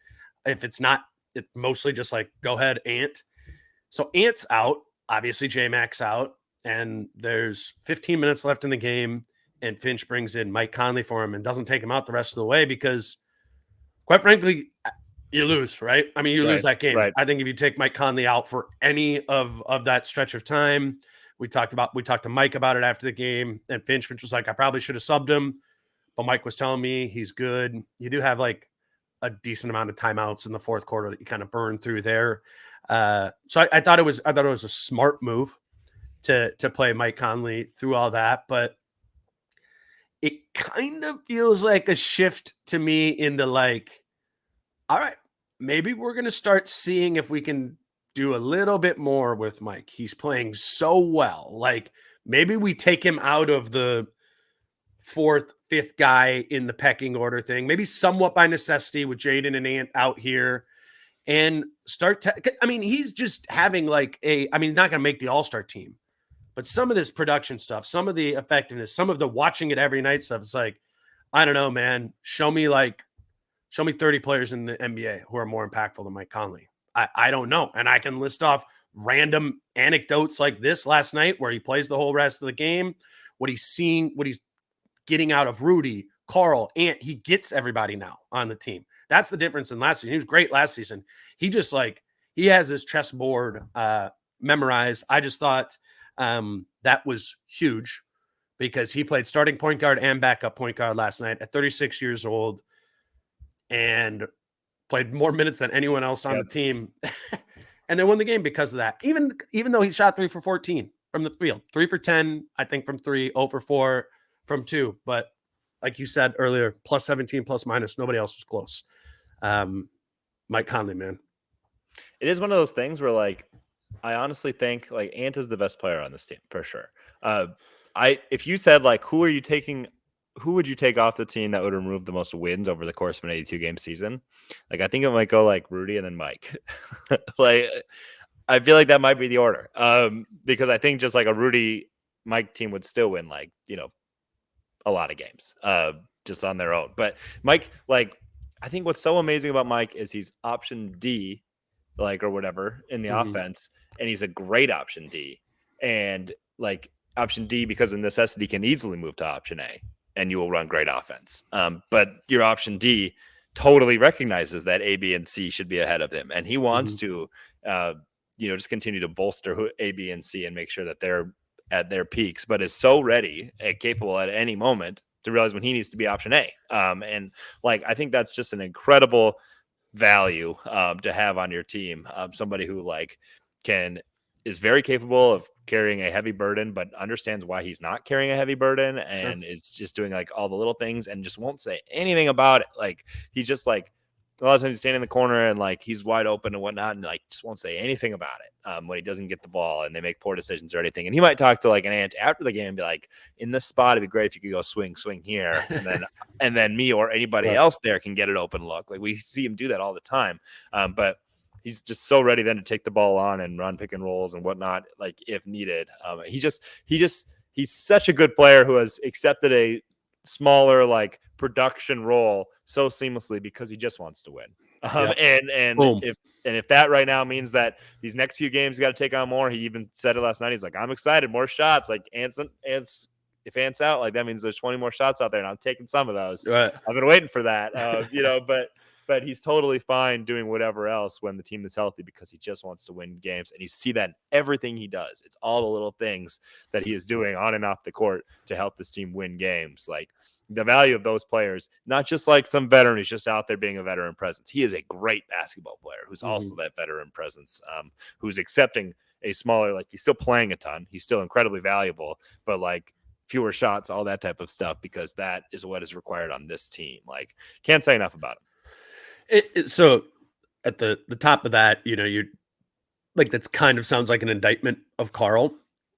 If it's not, it's mostly just like, go ahead, Ant. So Ant's out. Obviously, J-Mac's out. And there's 15 minutes left in the game. And Finch brings in Mike Conley for him and doesn't take him out the rest of the way because, quite frankly, you lose, right? I mean, you lose Right, that game. right. I think if you take Mike Conley out for any of that stretch of time, we talked to Mike about it after the game, and Finch was like, I probably should have subbed him, but Mike was telling me he's good. You do have like a decent amount of timeouts in the fourth quarter that you kind of burn through there. So I thought it was a smart move to play Mike Conley through all that, but it kind of feels like a shift to me into like, all right, maybe we're going to start seeing if we can do a little bit more with Mike. He's playing so well. Like maybe we take him out of the fourth, fifth guy in the pecking order thing, maybe somewhat by necessity with Jaden and Ant out here and I mean, he's just having like not going to make the all-star team, but some of this production stuff, some of the effectiveness, some of the watching it every night stuff, it's like, I don't know, man. Show me 30 players in the NBA who are more impactful than Mike Conley. I don't know. And I can list off random anecdotes like this last night where he plays the whole rest of the game, what he's seeing, what he's getting out of Rudy, Carl, and he gets everybody now on the team. That's the difference in last season. He was great last season. He just he has his chessboard memorized. I just thought that was huge because he played starting point guard and backup point guard last night at 36 years old and played more minutes than anyone else on the team. And they won the game because of that. Even though he shot 3 for 14 from the field, 3 for 10, I think from 3, 0 for 4 from 2. But like you said earlier, plus 17, plus minus, nobody else was close. Mike Conley, man. It is one of those things where like, I honestly think like Ant is the best player on this team for sure. If you said like, who would you take off the team that would remove the most wins over the course of an 82 game season? Like, I think it might go like Rudy and then Mike. Like, I feel like that might be the order. Because I think just like a Rudy Mike team would still win like, a lot of games, just on their own. But Mike, like, I think what's so amazing about Mike is he's option D, like, or whatever in the offense. And he's a great option D. And like option D, because of necessity, can easily move to option A and you will run great offense. But your option D totally recognizes that A, B, and C should be ahead of him. And he wants to, just continue to bolster A, B, and C and make sure that they're at their peaks, but is so ready and capable at any moment to realize when he needs to be option A. And like, I think that's just an incredible value to have on your team. Somebody who like is very capable of carrying a heavy burden, but understands why he's not carrying a heavy burden and is just doing like all the little things and just won't say anything about it. Like he's just like, a lot of times he's standing in the corner and like he's wide open and whatnot and like just won't say anything about it when he doesn't get the ball and they make poor decisions or anything. And he might talk to like an Ant after the game and be like, in this spot, it'd be great if you could go swing here. And then me or anybody else there can get an open look. Like we see him do that all the time. But he's just so ready then to take the ball on and run pick and rolls and whatnot, like if needed. He's such a good player who has accepted a smaller like production role so seamlessly because he just wants to win. If that right now means that these next few games got to take on more, he even said it last night. He's like, I'm excited, more shots. Like if Ant's out, like that means there's 20 more shots out there, and I'm taking some of those. Right. I've been waiting for that, but he's totally fine doing whatever else when the team is healthy because he just wants to win games. And you see that in everything he does. It's all the little things that he is doing on and off the court to help this team win games. Like the value of those players, not just like some veteran who's just out there being a veteran presence. He is a great basketball player who's also that veteran presence, who's accepting a smaller, like he's still playing a ton. He's still incredibly valuable, but like fewer shots, all that type of stuff, because that is what is required on this team. Like can't say enough about him. So at the top of that, you like that's kind of sounds like an indictment of Carl.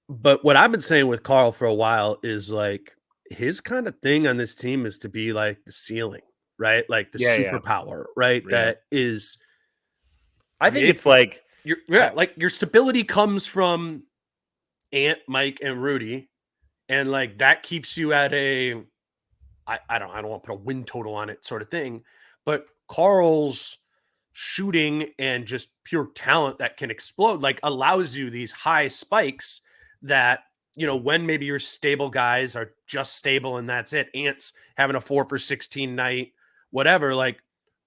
But what I've been saying with Carl for a while is like his kind of thing on this team is to be like the ceiling, right? Like the superpower, right? Yeah. That is, I think it's like like your stability comes from Ant, Mike, and Rudy, and like that keeps you at a I don't want to put a win total on it sort of thing, but Carl's shooting and just pure talent that can explode, like allows you these high spikes that, when maybe your stable guys are just stable and that's it. Ant's having a 4 for 16 night, whatever. Like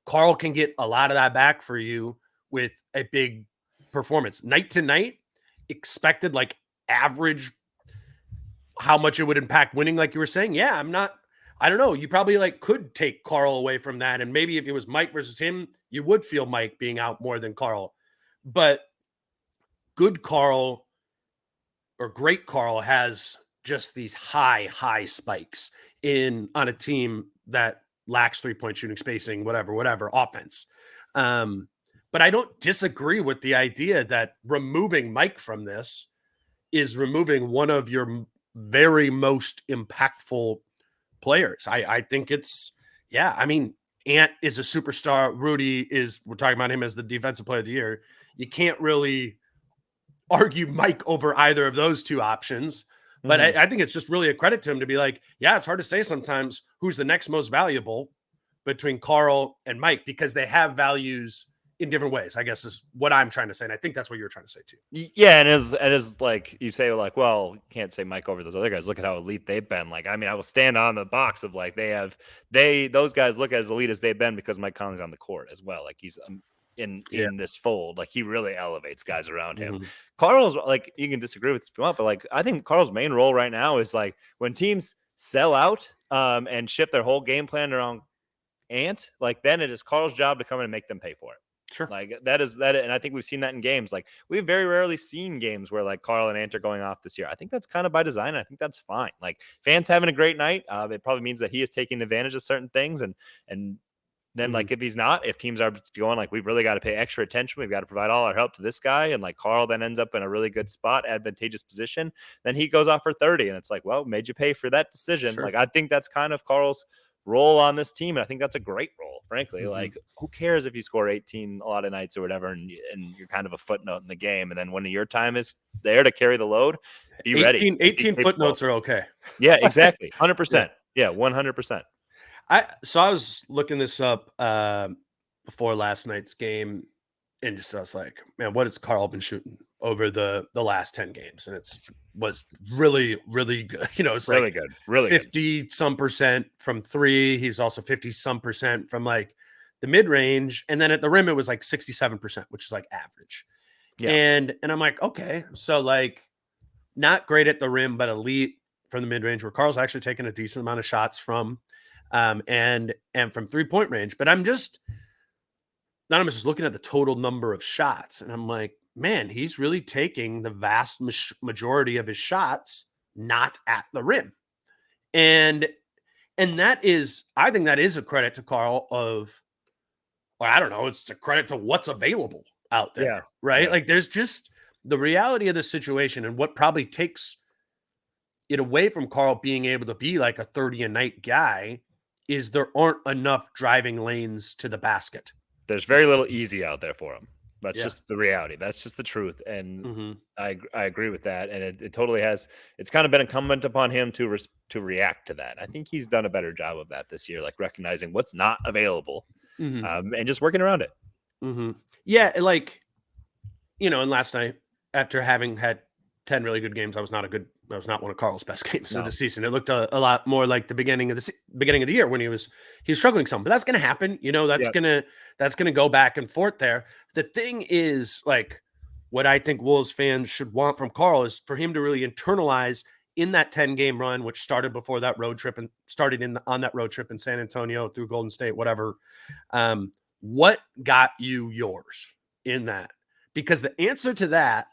Carl can get a lot of that back for you with a big performance. Night to night, expected like average, how much it would impact winning, like you were saying. Yeah, I don't know. You probably like could take Carl away from that. And maybe if it was Mike versus him, you would feel Mike being out more than Carl. But good Carl or great Carl has just these high spikes on a team that lacks 3-point shooting, spacing, whatever offense. But I don't disagree with the idea that removing Mike from this is removing one of your very most impactful players. I think it's, yeah, I mean, Ant is a superstar. We're talking about him as the defensive player of the year. You can't really argue Mike over either of those two options. But I think it's just really a credit to him to be like, yeah, it's hard to say sometimes who's the next most valuable between Carl and Mike, because they have values in different ways, I guess is what I'm trying to say. And I think that's what you're trying to say too. Yeah, and it is like you say, like, well, you can't say Mike over those other guys. Look at how elite they've been. Like, I mean, I will stand on the box of like those guys look as elite as they've been because Mike Conley's on the court as well. Like he's in this fold. Like he really elevates guys around him. Carl's, like, you can disagree with this if you want, but like I think Carl's main role right now is like when teams sell out and shift their whole game plan around Ant, like then it is Carl's job to come in and make them pay for it. Sure. Like that, and I think we've seen that in games. Like we've very rarely seen games where like Carl and Ant are going off this year. I think that's kind of by design. I think that's fine. Like fans having a great night. It probably means that he is taking advantage of certain things, and then like if he's not, if teams are going like we've really got to pay extra attention, we've got to provide all our help to this guy, and like Carl then ends up in a really good spot, advantageous position, then he goes off for 30, and it's like, well, made you pay for that decision. Sure. Like I think that's kind of Carl's role on this team, and I think that's a great role, frankly. Like who cares if you score 18 a lot of nights or whatever, and you're kind of a footnote in the game, and then when your time is there to carry the load, be ready. 18 footnotes are okay. Yeah, exactly. 100%. Yeah, 100%. I was looking this up before last night's game, and I was like, man, what has Carl been shooting over the last 10 games? And was really, really good. You know, it's really like good, really 50 some percent from three. He's also 50 some percent from like the mid range, and then at the rim it was like 67%, which is like average. Yeah. And I'm like, okay, so like not great at the rim, but elite from the mid range, where Carl's actually taking a decent amount of shots from and from 3-point range. But I'm just looking at the total number of shots, and I'm like, man, he's really taking the vast majority of his shots not at the rim. And that is, I think that is a credit to Carl I don't know, it's a credit to what's available out there. Yeah. Right. Yeah. Like there's just the reality of the situation, and what probably takes it away from Carl being able to be like a 30 a night guy is there aren't enough driving lanes to the basket. There's very little easy out there for him. That's just the reality. That's just the truth. And I agree with that. And it totally has, it's kind of been incumbent upon him to react to that. I think he's done a better job of that this year, like recognizing what's not available and just working around it. Yeah. Like, you know, and last night after having had 10 really good games, that was not one of Carl's best games of the season. It looked a lot more like the beginning of the year when he was struggling some, but that's going to happen. You know, that's going to go back and forth there. The thing is, like, what I think Wolves fans should want from Carl is for him to really internalize in that 10-game run, which started before that road trip and started on that road trip in San Antonio through Golden State, whatever. What got you yours in that? Because the answer to that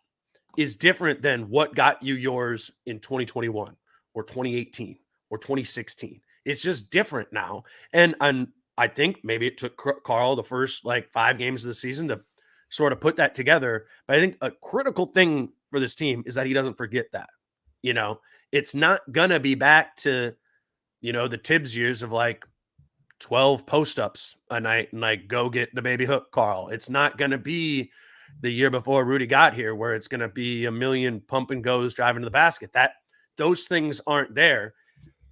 is different than what got you yours in 2021 or 2018 or 2016. It's just different now. And I think maybe it took Carl the first like 5 games of the season to sort of put that together. But I think a critical thing for this team is that he doesn't forget that. You know, it's not going to be back to, you know, the Tibbs years of like 12 post-ups a night and like go get the baby hook, Carl. It's not going to be the year before Rudy got here, where it's going to be a million pump and goes driving to the basket. Those things aren't there.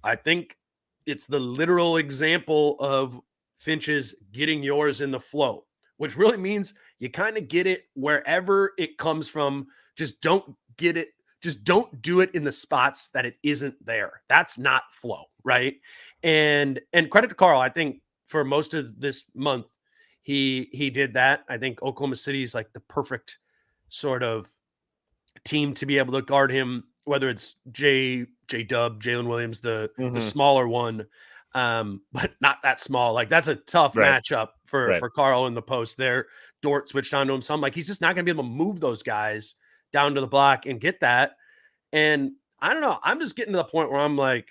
I think it's the literal example of Finch's getting yours in the flow, which really means you kind of get it wherever it comes from. Just don't get it. Just don't do it in the spots that it isn't there. That's not flow, right? And credit to Carl. I think for most of this month, he did that. I think Oklahoma City is like the perfect sort of team to be able to guard him, whether it's J-Dub, Jalen Williams, the smaller one, but not that small. Like that's a tough matchup for Karl in the post there. Dort switched onto him some. Like he's just not going to be able to move those guys down to the block and get that. And I don't know. I'm just getting to the point where I'm like,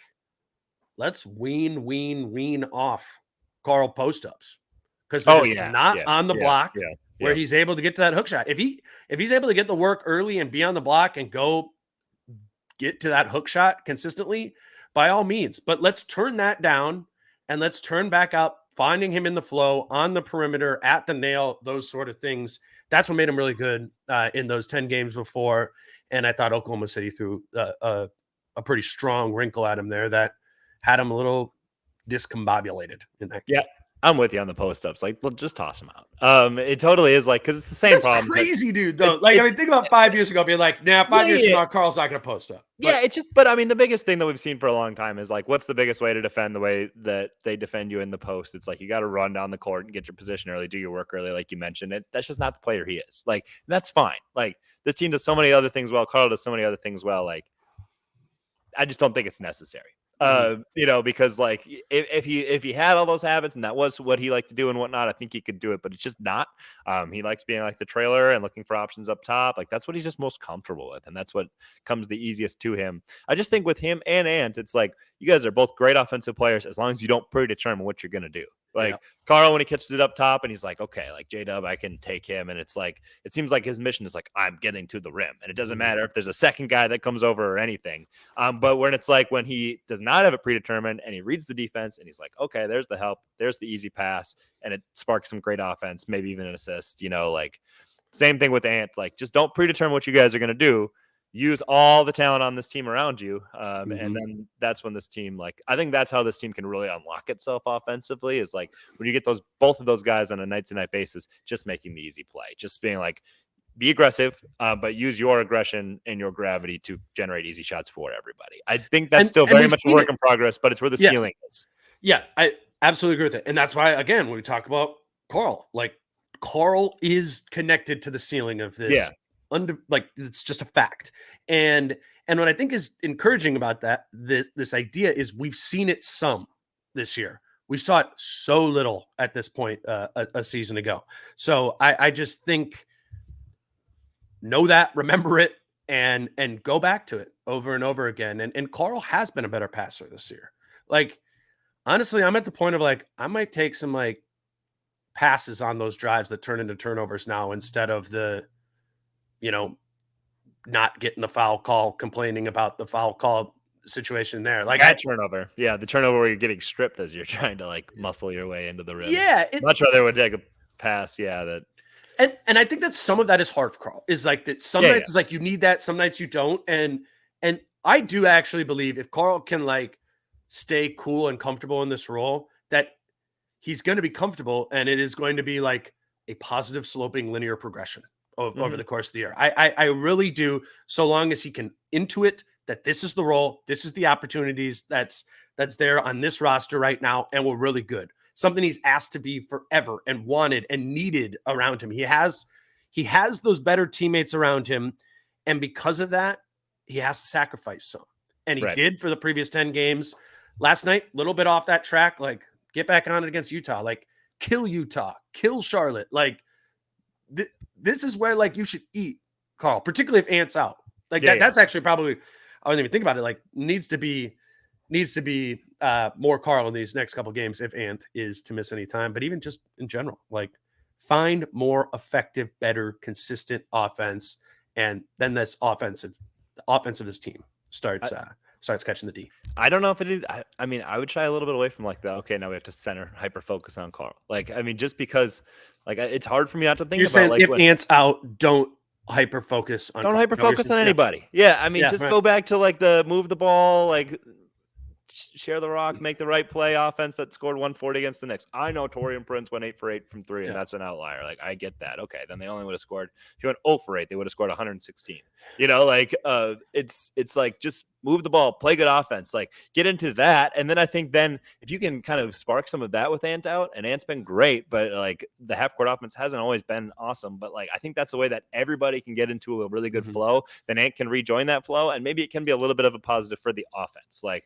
let's wean off Karl post-ups. Because they're just not on the block where he's able to get to that hook shot. If he's able to get the work early and be on the block and go get to that hook shot consistently, by all means. But let's turn that down and let's turn back up, finding him in the flow, on the perimeter, at the nail, those sort of things. That's what made him really good in those 10 games before. And I thought Oklahoma City threw a pretty strong wrinkle at him there that had him a little discombobulated in that game. Yeah, I'm with you on the post-ups. Like, well, just toss them out. It totally is like, because it's the same problem. That's crazy, dude, though. Like, I mean, think about 5 years ago being like, nah, 5 years from now, Karl's not going to post up. But, it's just, but I mean, the biggest thing that we've seen for a long time is like, what's the biggest way to defend the way that they defend you in the post? It's like, you got to run down the court and get your position early, do your work early, like you mentioned. That's just not the player he is. Like, that's fine. Like, this team does so many other things well. Karl does so many other things well. Like, I just don't think it's necessary. Because like if he had all those habits and that was what he liked to do and whatnot, I think he could do it, but it's just not. He likes being like the trailer and looking for options up top. Like that's what he's just most comfortable with. And that's what comes the easiest to him. I just think with him and Ant, it's like, you guys are both great offensive players as long as you don't predetermine what you're going to do. Like Karl, when he catches it up top and he's like, okay, like J-Dub, I can take him. And it's like, it seems like his mission is like, I'm getting to the rim. And it doesn't matter if there's a second guy that comes over or anything. But when it's like, when he does not have it predetermined and he reads the defense and he's like, okay, there's the help, there's the easy pass, and it sparks some great offense, maybe even an assist, like same thing with Ant. Like, just don't predetermine what you guys are going to do. Use all the talent on this team around you. And then that's when this team, like, I think that's how this team can really unlock itself offensively, is like when you get both of those guys on a night-to-night basis, just making the easy play, just being like, be aggressive, but use your aggression and your gravity to generate easy shots for everybody. I think that's still very much a work in progress, but it's where the ceiling is. Yeah, I absolutely agree with it. And that's why, again, when we talk about Karl, like Karl is connected to the ceiling of this. Yeah. Like it's just a fact. And what I think is encouraging about that, this idea is we've seen it some this year. We saw it so little at this point a season ago. So I just think know that, remember it, and go back to it over and over again. And Karl has been a better passer this year. Like, honestly, I'm at the point of like, I might take some like passes on those drives that turn into turnovers now instead of the, not getting the foul call, complaining about the foul call situation there. Like that turnover. Yeah. The turnover where you're getting stripped as you're trying to like muscle your way into the rim. Yeah. Much rather would take a pass. Yeah. That. And I think that some of that is hard for Karl, is like that some nights is like you need that, some nights you don't. And I do actually believe if Karl can like stay cool and comfortable in this role, that he's going to be comfortable and it is going to be like a positive sloping linear progression over the course of the year. I really do, so long as he can intuit that this is the role, this is the opportunities that's there on this roster right now, and we're really good. Something he's asked to be forever and wanted and needed around him. He has those better teammates around him, and because of that, he has to sacrifice some. And he did for the previous 10 games. Last night, a little bit off that track, like get back on it against Utah, like kill Utah, kill Charlotte. Like this is where like you should eat, Karl, particularly if Ant's out. Like that's actually probably, I didn't even think about it, like needs to be more Karl in these next couple games if Ant is to miss any time. But even just in general, like find more effective, better, consistent offense, and then the offense of this team starts catching the D. I don't know if it is. I mean, I would shy a little bit away from like the, okay, now we have to center hyper focus on Karl. Like, I mean, just because like it's hard for me not to think You're about saying like if Ant's out, don't hyper focus on Karl. Hyper focus on anybody. Yeah. I mean, go back to like the move the ball, like share the rock, make the right play offense that scored 140 against the Knicks. I know Taurean Prince went 8 for 8 from 3, and that's an outlier. Like, I get that. Okay, then they only would have scored. If you went 0 for 8, they would have scored 116. Like it's like just move the ball, play good offense, like get into that. And then I think then if you can kind of spark some of that with Ant out, and Ant's been great, but like the half court offense hasn't always been awesome. But like I think that's a way that everybody can get into a really good flow. Then Ant can rejoin that flow, and maybe it can be a little bit of a positive for the offense. Like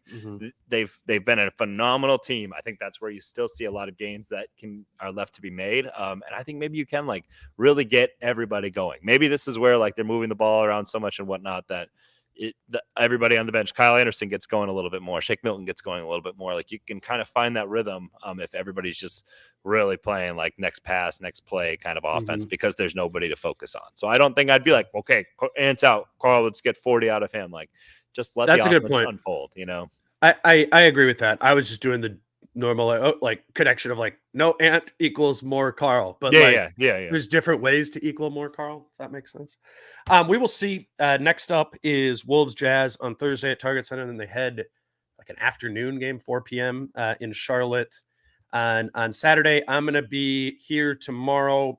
they've been a phenomenal team. I think that's where you still see a lot of gains that are left to be made. And I think maybe you can like really get everybody going. Maybe this is where like they're moving the ball around so much and whatnot that everybody on the bench, Kyle Anderson gets going a little bit more, Shake Milton gets going a little bit more. Like you can kind of find that rhythm if everybody's just really playing like next pass, next play kind of offense because there's nobody to focus on. So I don't think I'd be like, okay, Ant's out, Carl, let's get 40 out of him. Like just let the offense unfold, you know? I agree with that. I was just doing the normal like connection of like no Ant equals more Carl, but there's different ways to equal more Carl, if that makes sense. We will see. Next up is Wolves Jazz on Thursday at Target Center, and then they head like an afternoon game, 4 p.m. In Charlotte. On Saturday, I'm going to be here tomorrow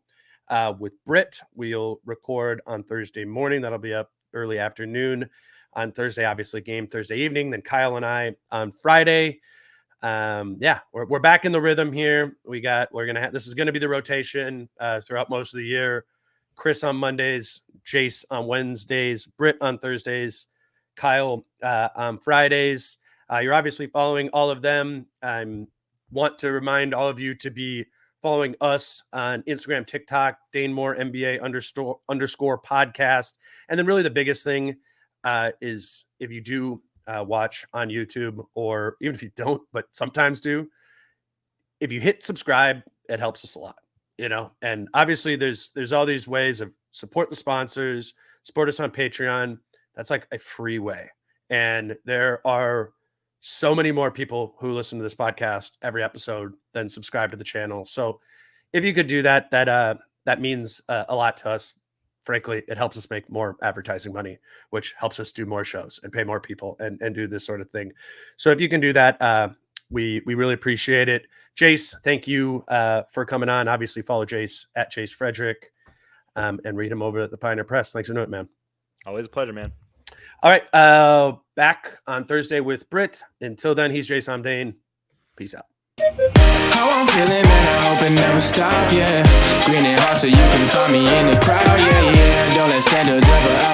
with Britt. We'll record on Thursday morning. That'll be up early afternoon. On Thursday, obviously game Thursday evening. Then Kyle and I on Friday. We're back in the rhythm here. This is gonna be the rotation throughout most of the year. Chris on Mondays, Jace on Wednesdays, Britt on Thursdays, Kyle on Fridays. You're obviously following all of them. I want to remind all of you to be following us on Instagram, TikTok, DaneMooreNBA __ podcast. And then really the biggest thing is if you do watch on YouTube, or even if you don't, but sometimes do, if you hit subscribe, it helps us a lot, you know? And obviously there's all these ways of support the sponsors, support us on Patreon. That's like a free way. And there are so many more people who listen to this podcast every episode than subscribe to the channel. So if you could do that, that means a lot to us. Frankly, it helps us make more advertising money, which helps us do more shows and pay more people and do this sort of thing. So if you can do that, we really appreciate it. Jace, thank you for coming on. Obviously, follow Jace at Chase Frederick and read him over at the Pioneer Press. Thanks for doing it, man. Always a pleasure, man. All right. Back on Thursday with Britt. Until then, he's Jace. I'm Dane. Peace out. How I'm feeling, man, I hope it never stop, yeah. Green and hot so you can find me in the crowd, yeah. Don't let standards ever